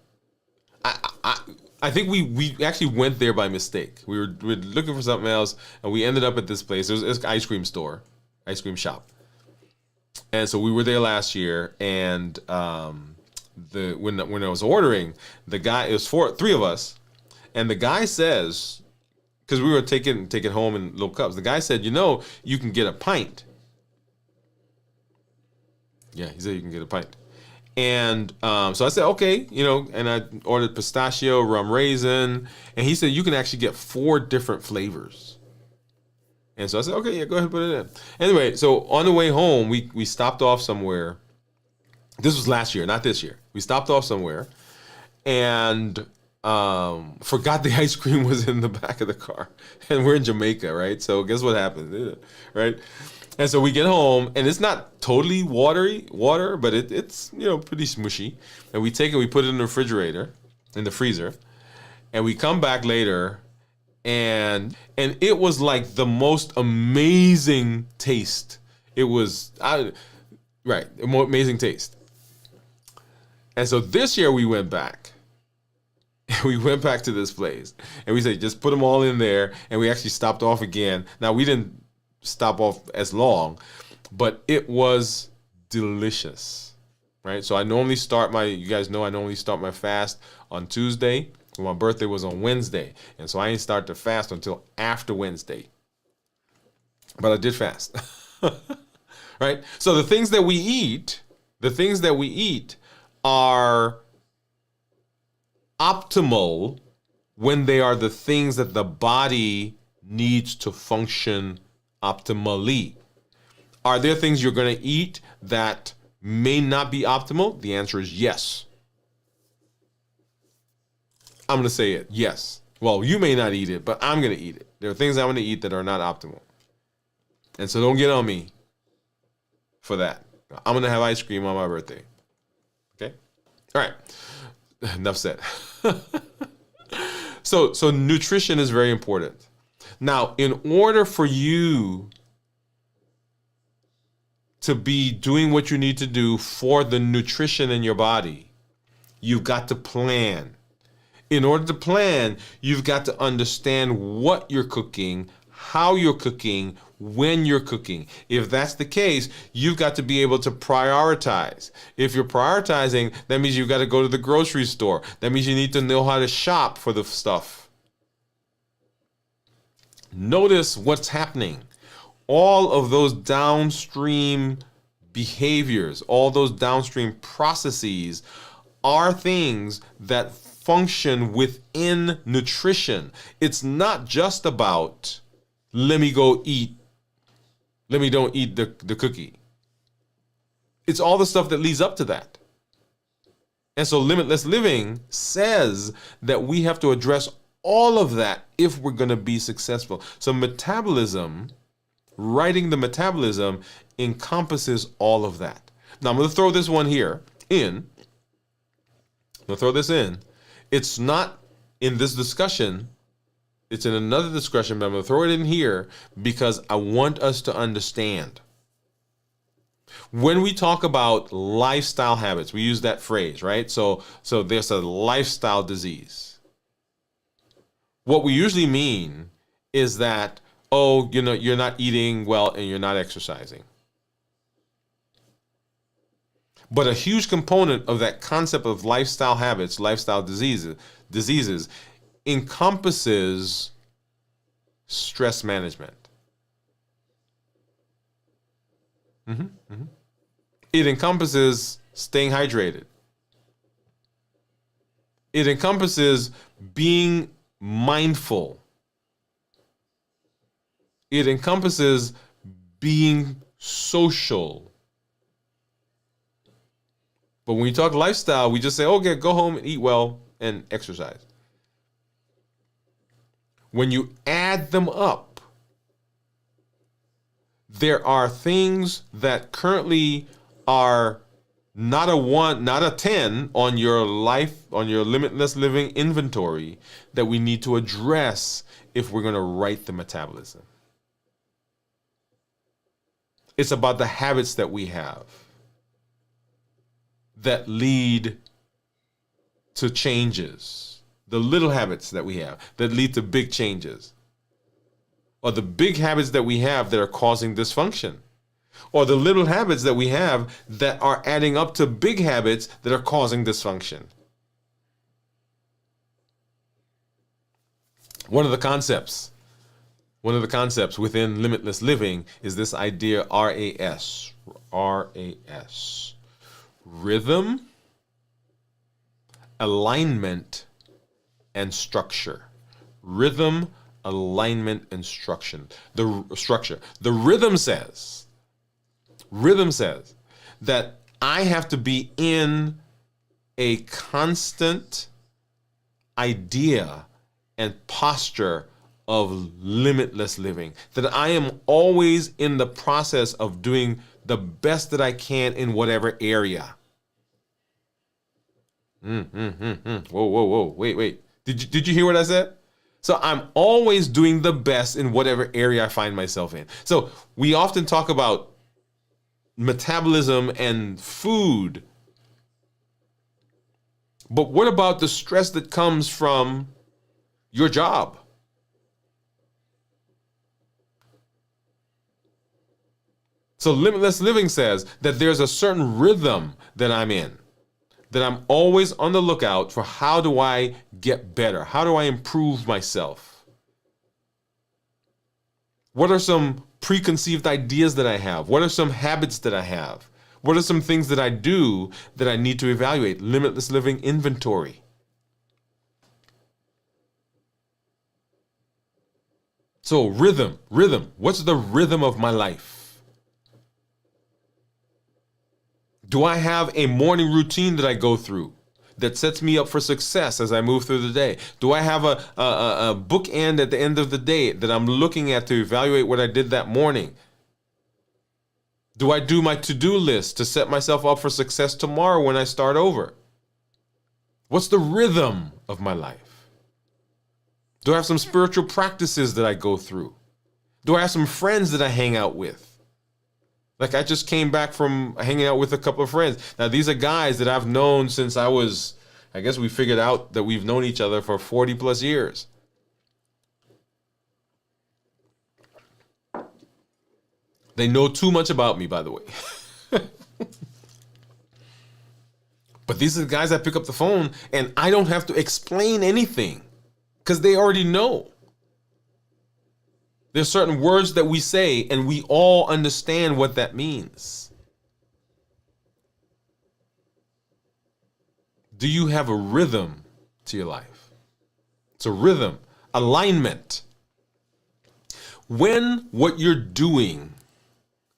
I think we actually went there by mistake. We were looking for something else, and we ended up at this place. It was an ice cream store, ice cream shop, and so we were there last year. And when I was ordering, the guy, it was three of us, and the guy says, because we were taking it home in little cups. The guy said, you can get a pint. Yeah, he said you can get a pint. And so I said, okay, and I ordered pistachio, rum raisin, and he said you can actually get 4 different flavors. And so I said, okay, yeah, go ahead and put it in. Anyway, so on the way home, we stopped off somewhere. This was last year, not this year. We stopped off somewhere and forgot the ice cream was in the back of the car. And we're in Jamaica, right? So guess what happened, right? And so we get home, and it's not totally water, but it's pretty smushy. And we take it, we put it in the refrigerator, in the freezer, and we come back later, and it was like the most amazing taste. It was amazing taste. And so this year we went back. We went back to this place, and we said just put them all in there, and we actually stopped off again. Now we didn't stop off as long, but it was delicious, right? So I normally start I normally start my fast on Tuesday. My birthday was on Wednesday, and so I didn't start to fast until after Wednesday. But I did fast, right? So the things that we eat are optimal when they are the things that the body needs to function optimally. Are there things you're going to eat that may not be optimal? The answer is yes. I'm going to say it. Yes. Well, you may not eat it, but I'm going to eat it. There are things I'm going to eat that are not optimal. And so don't get on me for that. I'm going to have ice cream on my birthday. Okay? All right. Enough said. So nutrition is very important. Now, in order for you to be doing what you need to do for the nutrition in your body, you've got to plan. In order to plan, you've got to understand what you're cooking, how you're cooking, when you're cooking. If that's the case, you've got to be able to prioritize. If you're prioritizing, that means you've got to go to the grocery store. That means you need to know how to shop for the stuff. Notice what's happening. All of those downstream behaviors, all those downstream processes are things that function within nutrition. It's not just about let me don't eat the cookie. It's all the stuff that leads up to that. And so limitless living says that we have to address all of that if we're going to be successful. So metabolism, writing the metabolism encompasses all of that. Now I'm going to throw this one here in. I'm going to throw this in. It's not in this discussion. It's in another discussion, but I'm going to throw it in here because I want us to understand. When we talk about lifestyle habits, we use that phrase, right? So there's a lifestyle disease. What we usually mean is that, you're not eating well and you're not exercising. But a huge component of that concept of lifestyle habits, lifestyle diseases encompasses stress management. It encompasses staying hydrated. It encompasses being mindful. It encompasses being social. But when we talk lifestyle, we just say, okay, go home and eat well and exercise. When you add them up, there are things that currently are not a 1, not a 10 on your limitless living inventory that we need to address if we're going to write the metabolism. It's about the habits that we have that lead to changes. The little habits that we have that lead to big changes. Or the big habits that we have that are causing dysfunction. Or the little habits that we have that are adding up to big habits that are causing dysfunction. One of the concepts One of the concepts within limitless living is this idea RAS. RAS. Rhythm, alignment, and structure. Rhythm, alignment, and structure. The rhythm says that I have to be in a constant idea and posture of limitless living, that I am always in the process of doing the best that I can in whatever area. Whoa. Wait. Did you hear what I said? So I'm always doing the best in whatever area I find myself in. So we often talk about metabolism and food. But what about the stress that comes from your job? So limitless living says that there's a certain rhythm that I'm in, that I'm always on the lookout for how do I get better? How do I improve myself? What are some preconceived ideas that I have? What are some habits that I have? What are some things that I do that I need to evaluate? Limitless living inventory. So rhythm. What's the rhythm of my life? Do I have a morning routine that I go through that sets me up for success as I move through the day? Do I have a bookend at the end of the day that I'm looking at to evaluate what I did that morning? Do I do my to-do list to set myself up for success tomorrow when I start over? What's the rhythm of my life? Do I have some spiritual practices that I go through? Do I have some friends that I hang out with? Like I just came back from hanging out with a couple of friends. Now, these are guys that I've known since I guess we figured out that we've known each other for 40 plus years. They know too much about me, by the way. But these are the guys that pick up the phone and I don't have to explain anything because they already know. There's certain words that we say and we all understand what that means. Do you have a rhythm to your life? It's a rhythm, alignment. When what you're doing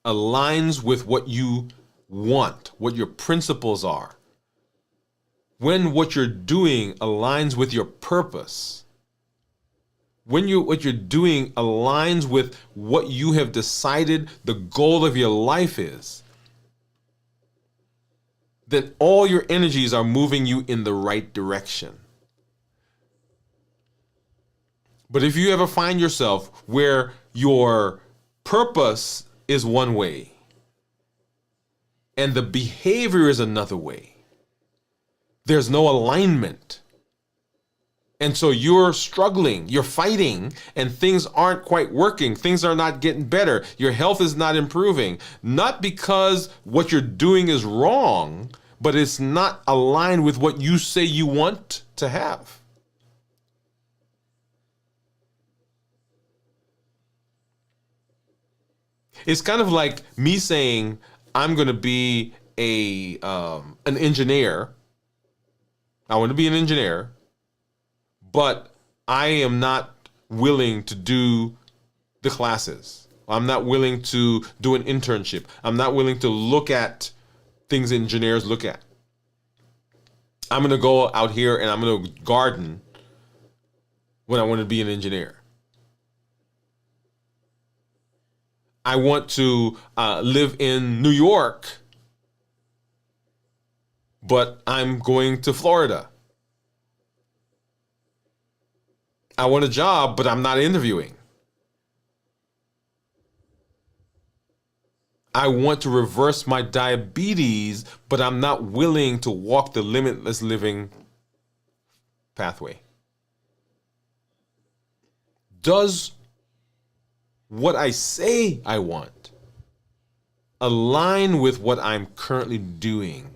aligns with what you want, what your principles are, when what you're doing aligns with your purpose, when what you're doing aligns with what you have decided the goal of your life is, then all your energies are moving you in the right direction. But if you ever find yourself where your purpose is one way and the behavior is another way, there's no alignment. And so you're struggling, you're fighting, and things aren't quite working. Things are not getting better. Your health is not improving. Not because what you're doing is wrong, but it's not aligned with what you say you want to have. It's kind of like me saying, I'm going to be an engineer. I want to be an engineer. But I am not willing to do the classes. I'm not willing to do an internship. I'm not willing to look at things engineers look at. I'm going to go out here and I'm going to garden when I want to be an engineer. I want to live in New York, but I'm going to Florida. I want a job, but I'm not interviewing. I want to reverse my diabetes, but I'm not willing to walk the limitless living pathway. Does what I say I want align with what I'm currently doing?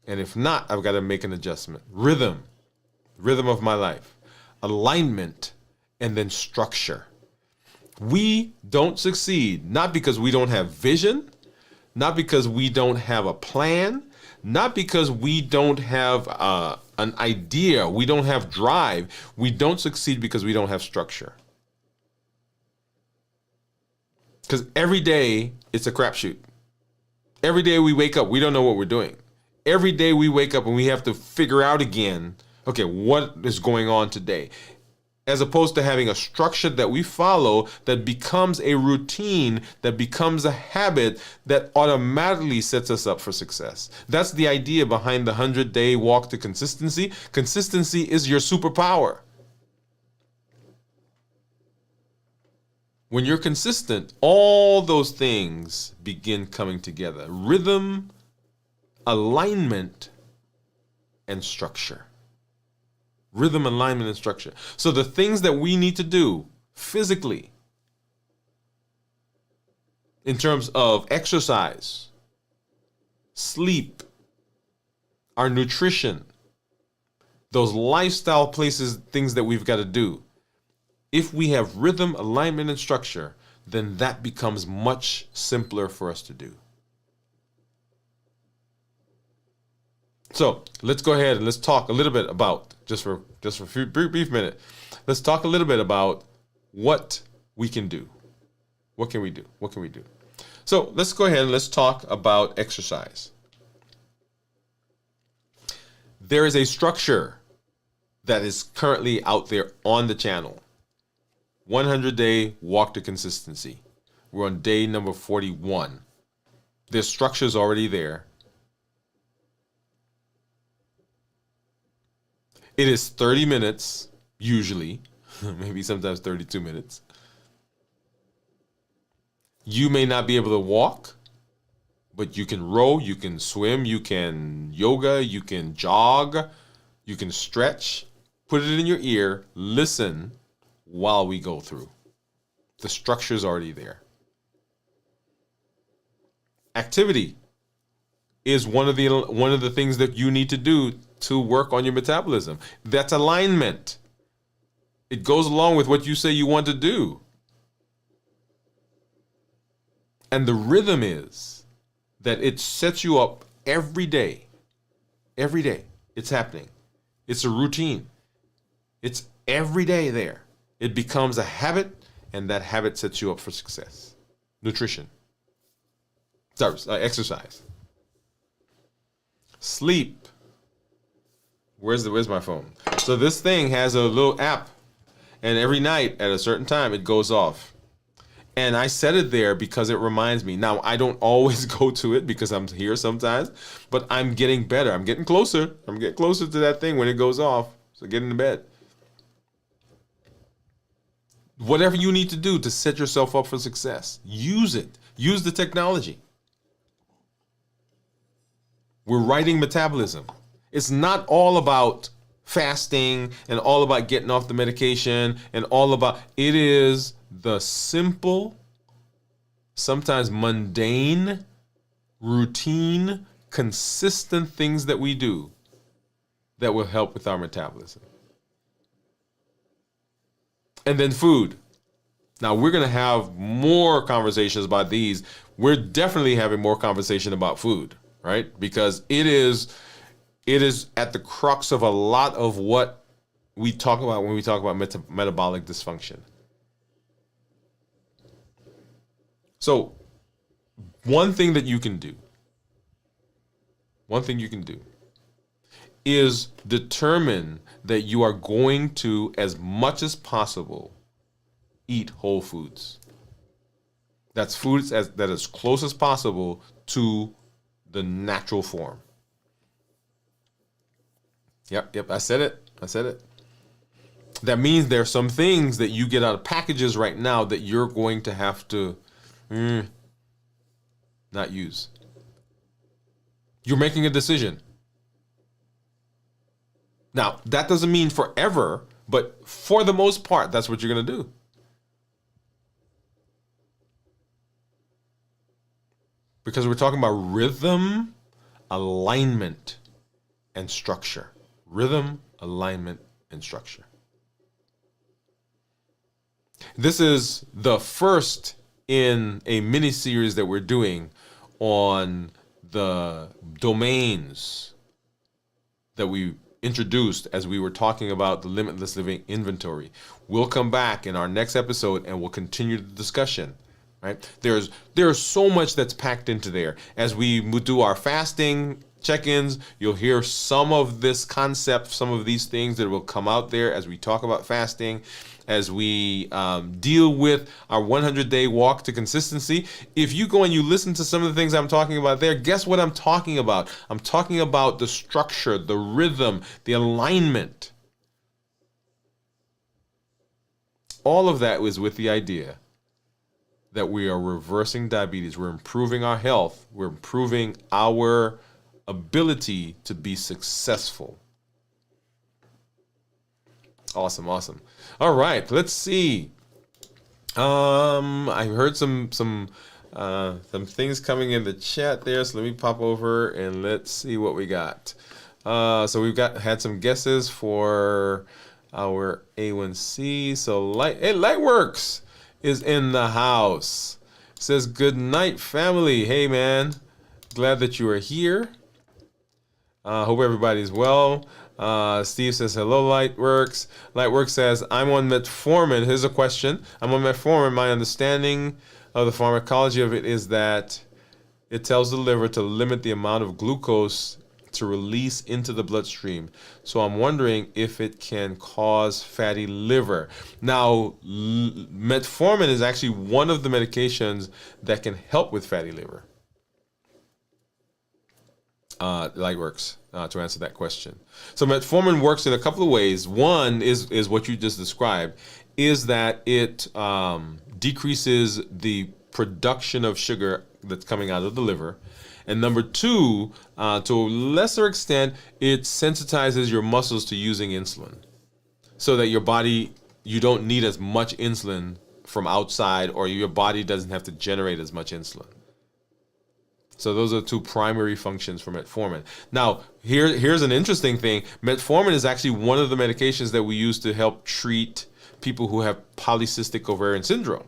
And if not, I've got to make an adjustment. Rhythm of my life. Alignment, and then structure. We don't succeed, not because we don't have vision, not because we don't have a plan, not because we don't have an idea, we don't have drive. We don't succeed because we don't have structure. Because every day it's a crapshoot. Every day we wake up, we don't know what we're doing. Every day we wake up and we have to figure out again, okay, what is going on today? As opposed to having a structure that we follow that becomes a routine, that becomes a habit that automatically sets us up for success. That's the idea behind the 100-day walk to consistency. Consistency is your superpower. When you're consistent, all those things begin coming together. Rhythm, alignment, and structure. Rhythm, alignment, and structure. So the things that we need to do physically, in terms of exercise, sleep, our nutrition, those lifestyle places, things that we've got to do. If we have rhythm, alignment, and structure, then that becomes much simpler for us to do. So let's go ahead and let's talk a little bit about, just for a brief minute, let's talk a little bit about what we can do. What can we do? What can we do? So let's go ahead and let's talk about exercise. There is a structure that is currently out there on the channel. 100-day walk to consistency. We're on day number 41. The structure is already there. It is 30 minutes, usually, maybe sometimes 32 minutes. You may not be able to walk, but you can row, you can swim, you can yoga, you can jog, you can stretch. Put it in your ear, listen while we go through. The structure is already there. Activity is one of the things that you need to do to work on your metabolism. That's alignment. It goes along with what you say you want to do. And the rhythm is that it sets you up every day. Every day. It's happening. It's a routine. It's every day there. It becomes a habit, and that habit sets you up for success. Nutrition. Exercise. Sleep. Where's my phone? So this thing has a little app, and every night at a certain time it goes off. And I set it there because it reminds me. Now, I don't always go to it because I'm here sometimes, but I'm getting better. I'm getting closer. I'm getting closer to that thing when it goes off. So get into bed. Whatever you need to do to set yourself up for success, use it. Use the technology. We're writing metabolism. It's not all about fasting and all about getting off the medication and all about, it is the simple, sometimes mundane, routine, consistent things that we do that will help with our metabolism. And then food. Now, we're going to have more conversations about these. We're definitely having more conversation about food, right? Because it is at the crux of a lot of what we talk about when we talk about metabolic dysfunction. So, one thing you can do is determine that you are going to, as much as possible, eat whole foods. That's foods that as close as possible to the natural form. Yep, I said it. That means there are some things that you get out of packages right now that you're going to have to not use. You're making a decision. Now, that doesn't mean forever, but for the most part, that's what you're going to do. Because we're talking about rhythm, alignment, and structure. Rhythm, alignment, and structure. This is the first in a mini series that we're doing on the domains that we introduced as we were talking about the limitless living inventory. We'll come back in our next episode and we'll continue the discussion. Right? There's so much that's packed into there. As we do our fasting check-ins, you'll hear some of this concept, some of these things that will come out there as we talk about fasting, as we deal with our 100-day walk to consistency. If you go and you listen to some of the things I'm talking about there, guess what I'm talking about? I'm talking about the structure, the rhythm, the alignment. All of that was with the idea that we are reversing diabetes. We're improving our health. We're improving our ability to be successful. Awesome. All right, let's see. I heard some things coming in the chat there, so let me pop over and let's see what we got. So we've had some guesses for our A1C. So Lightworks is in the house. Says good night, family. Hey man, glad that you are here. Hope everybody's well. Steve says hello, Lightworks. Lightworks says I'm on metformin. Here's a question. I'm on metformin. My understanding of the pharmacology of it is that it tells the liver to limit the amount of glucose to release into the bloodstream. So I'm wondering if it can cause fatty liver. Now, metformin is actually one of the medications that can help with fatty liver. Lightworks, to answer that question. So metformin works in a couple of ways. One is what you just described, is that it decreases the production of sugar that's coming out of the liver. And number two, to a lesser extent, it sensitizes your muscles to using insulin so that your body, you don't need as much insulin from outside, or your body doesn't have to generate as much insulin. So those are two primary functions for metformin. Now, here's an interesting thing. Metformin is actually one of the medications that we use to help treat people who have polycystic ovarian syndrome.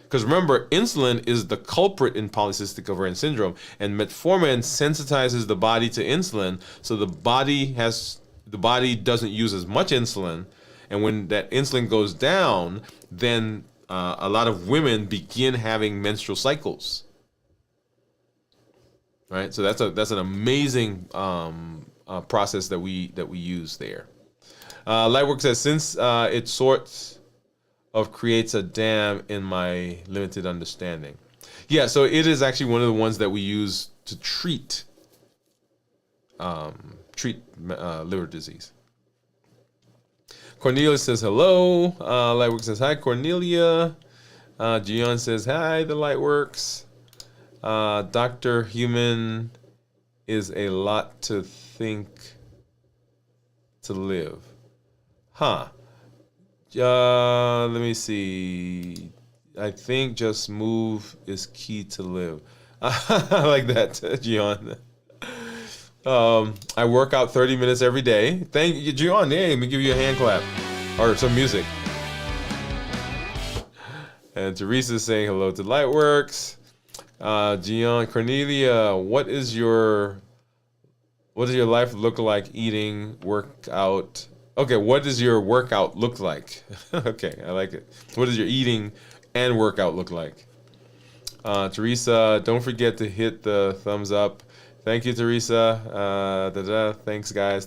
Because remember, insulin is the culprit in polycystic ovarian syndrome, and metformin sensitizes the body to insulin, so the body doesn't use as much insulin, and when that insulin goes down, then a lot of women begin having menstrual cycles. Right, so that's an amazing process that we use there. Lightwork says since it sorts of creates a dam in my limited understanding. Yeah, so it is actually one of the ones that we use to treat liver disease. Cornelia says hello. Lightworks says hi, Cornelia. Gian says hi, the Lightworks. Dr. Human is a lot to think to live. Huh. Let me see. I think just move is key to live. I like that, Gian. I work out 30 minutes every day. Thank you, Gian. Hey, let me give you a hand clap or some music. And Teresa's saying hello to Lightworks. Gian, Cornelia, what does your life look like eating, workout? Okay, what does your workout look like? Okay, I like it. What does your eating and workout look like? Teresa, don't forget to hit the thumbs up. Thank you, Teresa. Thanks, guys.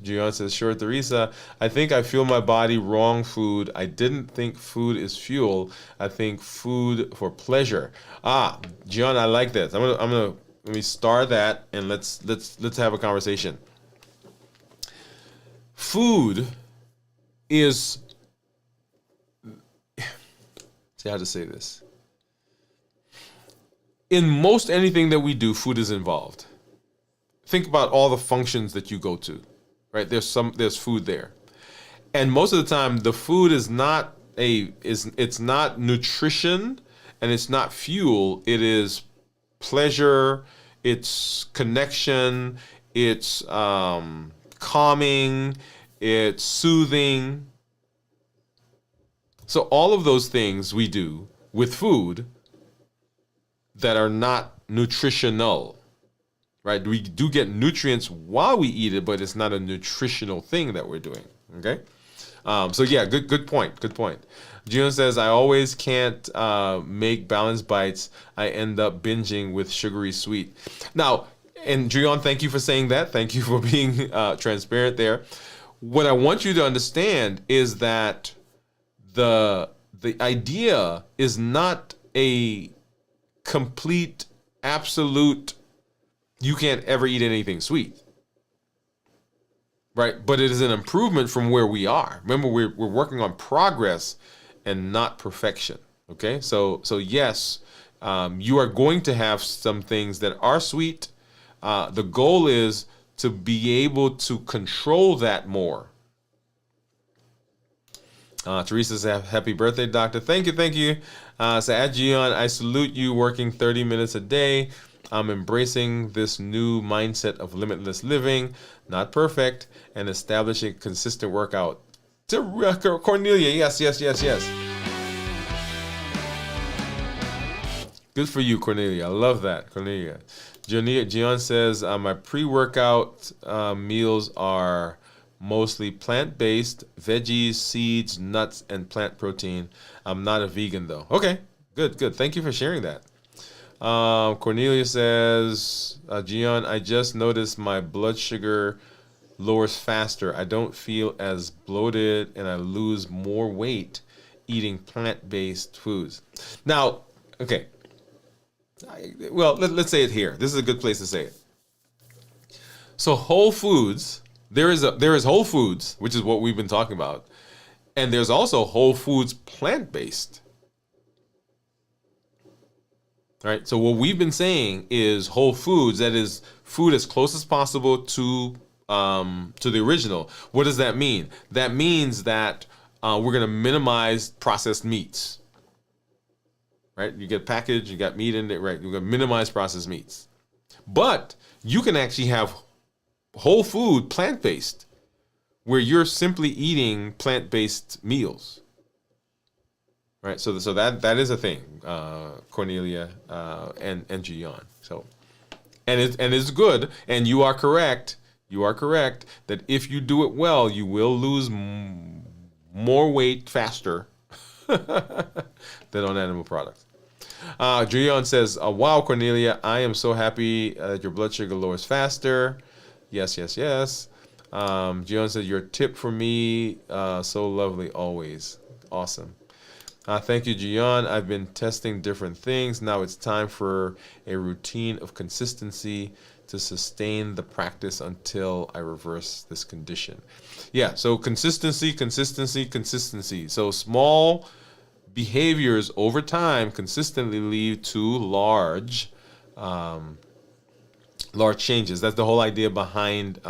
Gian says, sure, Teresa. I think I fuel my body wrong food. I didn't think food is fuel. I think food for pleasure. Gian, I like this. I'm gonna let me star that and let's have a conversation. Food is, see how to say this. In most anything that we do, food is involved. Think about all the functions that you go to, right? There's food there. And most of the time the food is not it's not nutrition and it's not fuel. It is pleasure, it's connection, it's calming, it's soothing. So all of those things we do with food that are not nutritional, right? We do get nutrients while we eat it, but it's not a nutritional thing that we're doing. Okay. So yeah, good point. Good point. June says, I always can't make balanced bites. I end up binging with sugary sweet. Now, and Julian, thank you for saying that. Thank you for being transparent there. What I want you to understand is that the idea is not a complete, absolute, you can't ever eat anything sweet. Right? But it is an improvement from where we are. Remember, we're working on progress and not perfection. Okay? So yes, you are going to have some things that are sweet. The goal is to be able to control that more. Teresa says, happy birthday, doctor. Thank you. So at Gion, I salute you working 30 minutes a day. I'm embracing this new mindset of limitless living, not perfect, and establishing consistent workout. To Cornelia, yes. Good for you, Cornelia. I love that, Cornelia. Gion says, my pre-workout meals are mostly plant-based, veggies, seeds, nuts, and plant protein. I'm not a vegan, though. Okay, good. Thank you for sharing that. Cornelia says, Gion, I just noticed my blood sugar lowers faster. I don't feel as bloated, and I lose more weight eating plant-based foods. Now, okay. Let's say it here. This is a good place to say it. So Whole Foods, there is Whole Foods, which is what we've been talking about, and there's also Whole Foods plant-based. Right? So what we've been saying is Whole Foods, that is food as close as possible to the original. What does that mean? That means that we're going to minimize processed meats. Right? You get packaged, you got meat in it, right? You're going to minimize processed meats. But you can actually have whole food plant-based where you're simply eating plant-based meals. Right? So that is a thing, Cornelia and Gion. So and it's good, and you are correct. You are correct that if you do it well, you will lose more weight faster than on animal products. Julian says, wow, Cornelia, I am so happy that your blood sugar lowers faster. Yes. Julian says, your tip for me, so lovely always. Awesome. Thank you, Gian. I've been testing different things. Now it's time for a routine of consistency to sustain the practice until I reverse this condition. Yeah, so consistency. So small behaviors over time consistently lead to large changes. That's the whole idea behind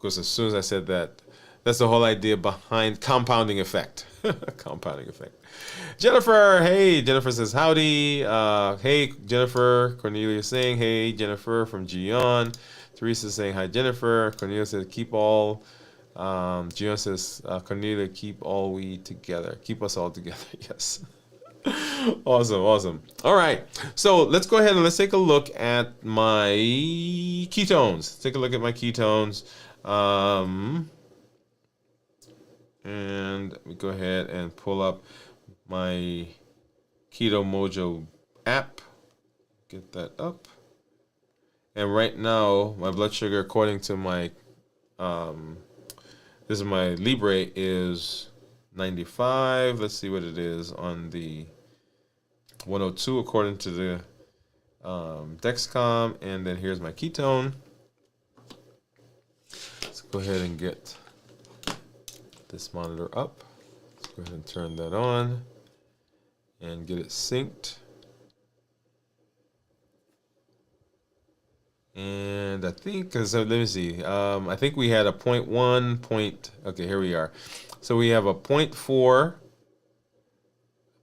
because as soon as I said that, that's the whole idea behind compounding effect. Compounding effect. Jennifer, hey, Jennifer says howdy. Hey, Jennifer. Cornelia saying hey, Jennifer from Gian. Teresa saying hi, Jennifer. Cornelia says keep all. Gian says Cornelia, keep all we together. Keep us all together. Yes. Awesome. All right. So let's go ahead and let's take a look at my ketones. Take a look at my ketones. And we go ahead and pull up my Keto Mojo app. Get that up. And right now, my blood sugar, according to my, this is my Libre, is 95. Let's see what it is on the 102 according to the Dexcom. And then here's my ketone. Let's go ahead and get this monitor up. Let's go ahead and turn that on and get it synced. And I think, so let me see. I think we had a 0.1 point. Okay, here we are. So we have a 0.4,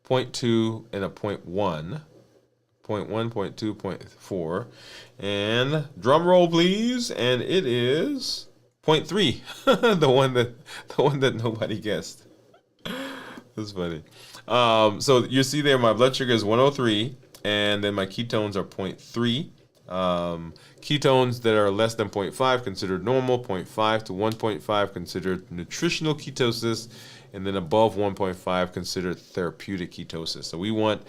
0.2, and a 0.1. 0.1, 0.2, 0.4. And drum roll, please. And it is 0.3. the one that nobody guessed. That's funny. So you see there, my blood sugar is 103, and then my ketones are 0.3. Ketones that are less than 0.5 considered normal, 0.5 to 1.5 considered nutritional ketosis, and then above 1.5 considered therapeutic ketosis. So we want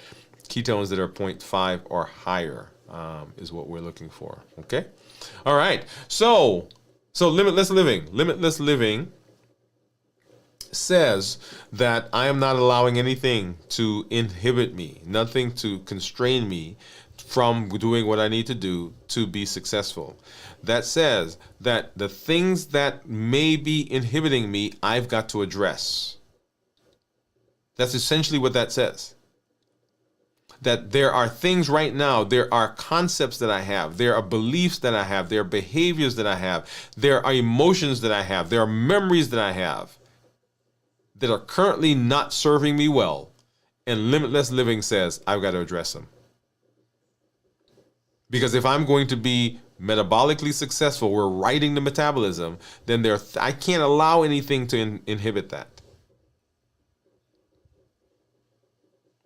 ketones that are 0.5 or higher, is what we're looking for. Okay? All right. So limitless living says that I am not allowing anything to inhibit me, nothing to constrain me from doing what I need to do to be successful. That says that the things that may be inhibiting me, I've got to address. That's essentially what that says. That there are things right now, there are concepts that I have, there are beliefs that I have, there are behaviors that I have, there are emotions that I have, there are memories that I have that are currently not serving me well. And limitless living says I've got to address them. Because if I'm going to be metabolically successful, we're writing the metabolism, then I can't allow anything to inhibit that.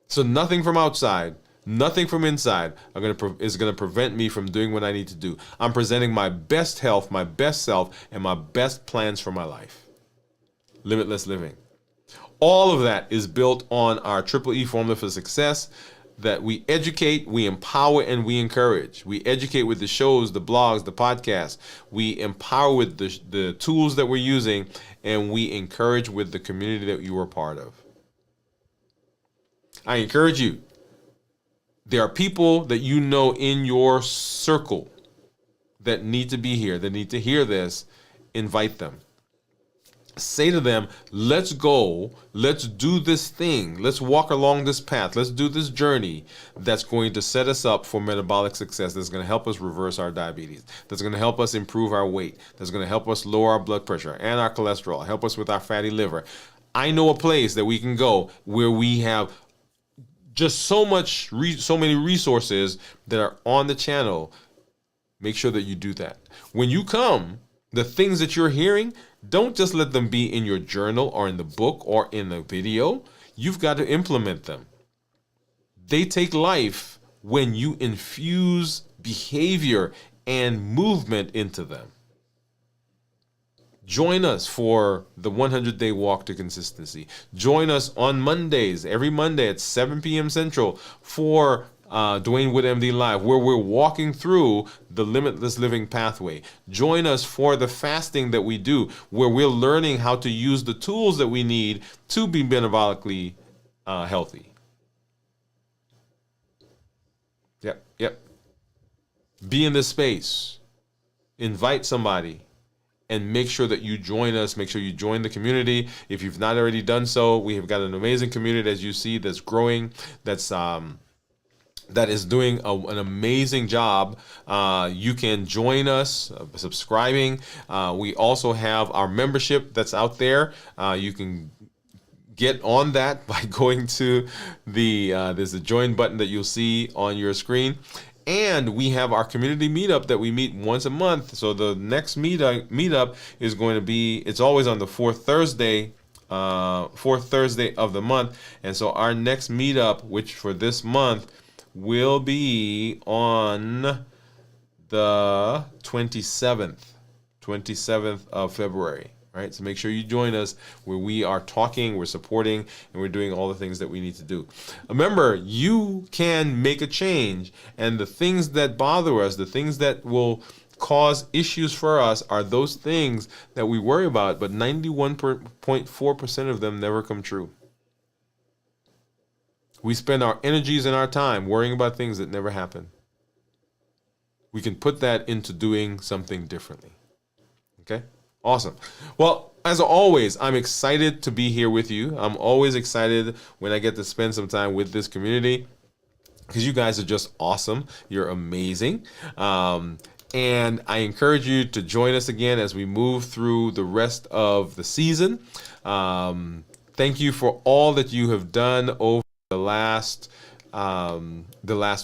So nothing from outside, nothing from inside is going to prevent me from doing what I need to do. I'm presenting my best health, my best self, and my best plans for my life. Limitless living. All of that is built on our Triple E formula for success, that we educate, we empower, and we encourage. We educate with the shows, the blogs, the podcasts. We empower with the tools that we're using, and we encourage with the community that you are part of. I encourage you. There are people that you know in your circle that need to be here, that need to hear this. Invite them. Say to them, let's go, let's do this thing, let's walk along this path, let's do this journey that's going to set us up for metabolic success, that's going to help us reverse our diabetes, that's going to help us improve our weight, that's going to help us lower our blood pressure and our cholesterol, help us with our fatty liver. I know a place that we can go where we have just so many resources that are on the channel. Make sure that you do that. When you come, the things that you're hearing, don't just let them be in your journal or in the book or in the video. You've got to implement them. They take life when you infuse behavior and movement into them. Join us for the 100-day walk to consistency. Join us on Mondays, every Monday at 7 p.m. Central for Dwain Woode MD Live, where we're walking through the limitless living pathway. Join us for the fasting that we do, where we're learning how to use the tools that we need to be metabolically healthy. Yep. Be in this space. Invite somebody. And make sure that you join us. Make sure you join the community. If you've not already done so, we have got an amazing community, as you see, that's growing, that is doing an amazing job. You can join us subscribing. We also have our membership that's out there. You can get on that by going to there's a join button that you'll see on your screen. And we have our community meetup that we meet once a month. So the next meetup is going to be, it's always on the fourth Thursday of the month. And so our next meetup, which for this month will be on the 27th of February. Right? So make sure you join us, where we are talking, we're supporting, and we're doing all the things that we need to do. Remember, you can make a change, and the things that bother us, the things that will cause issues for us, are those things that we worry about, but 91.4% of them never come true. We spend our energies and our time worrying about things that never happen. We can put that into doing something differently. Okay? Awesome. Well, as always, I'm excited to be here with you. I'm always excited when I get to spend some time with this community, because you guys are just awesome. You're amazing. And I encourage you to join us again as we move through the rest of the season. Thank you for all that you have done over the last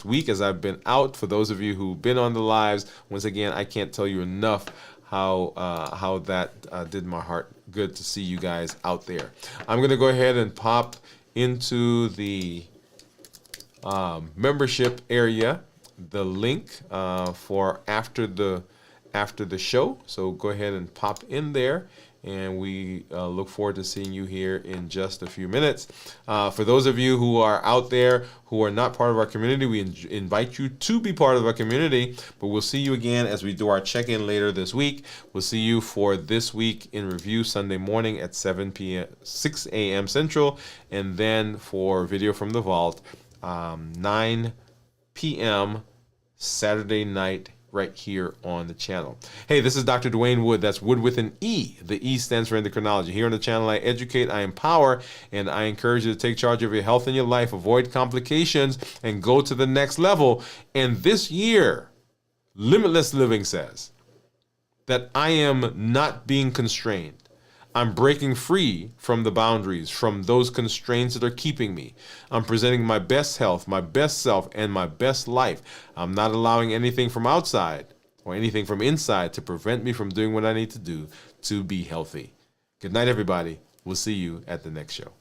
week as I've been out. For those of you who've been on the lives, once again, I can't tell you enough how that did my heart good to see you guys out there. I'm gonna go ahead and pop into the membership area the link for after the show. So go ahead and pop in there, and we look forward to seeing you here in just a few minutes. For those of you who are out there who are not part of our community, we invite you to be part of our community, but we'll see you again as we do our check-in later this week. We'll see you for This Week in Review Sunday morning at 6 a.m. Central, and then for Video from the Vault, 9 p.m. Saturday night right here on the channel. Hey, this is Dr. Dwain Woode. That's Wood with an E. The E stands for endocrinology. Here on the channel, I educate, I empower, and I encourage you to take charge of your health and your life, avoid complications, and go to the next level. And this year, Limitless Living says that I am not being constrained. I'm breaking free from the boundaries, from those constraints that are keeping me. I'm presenting my best health, my best self, and my best life. I'm not allowing anything from outside or anything from inside to prevent me from doing what I need to do to be healthy. Good night, everybody. We'll see you at the next show.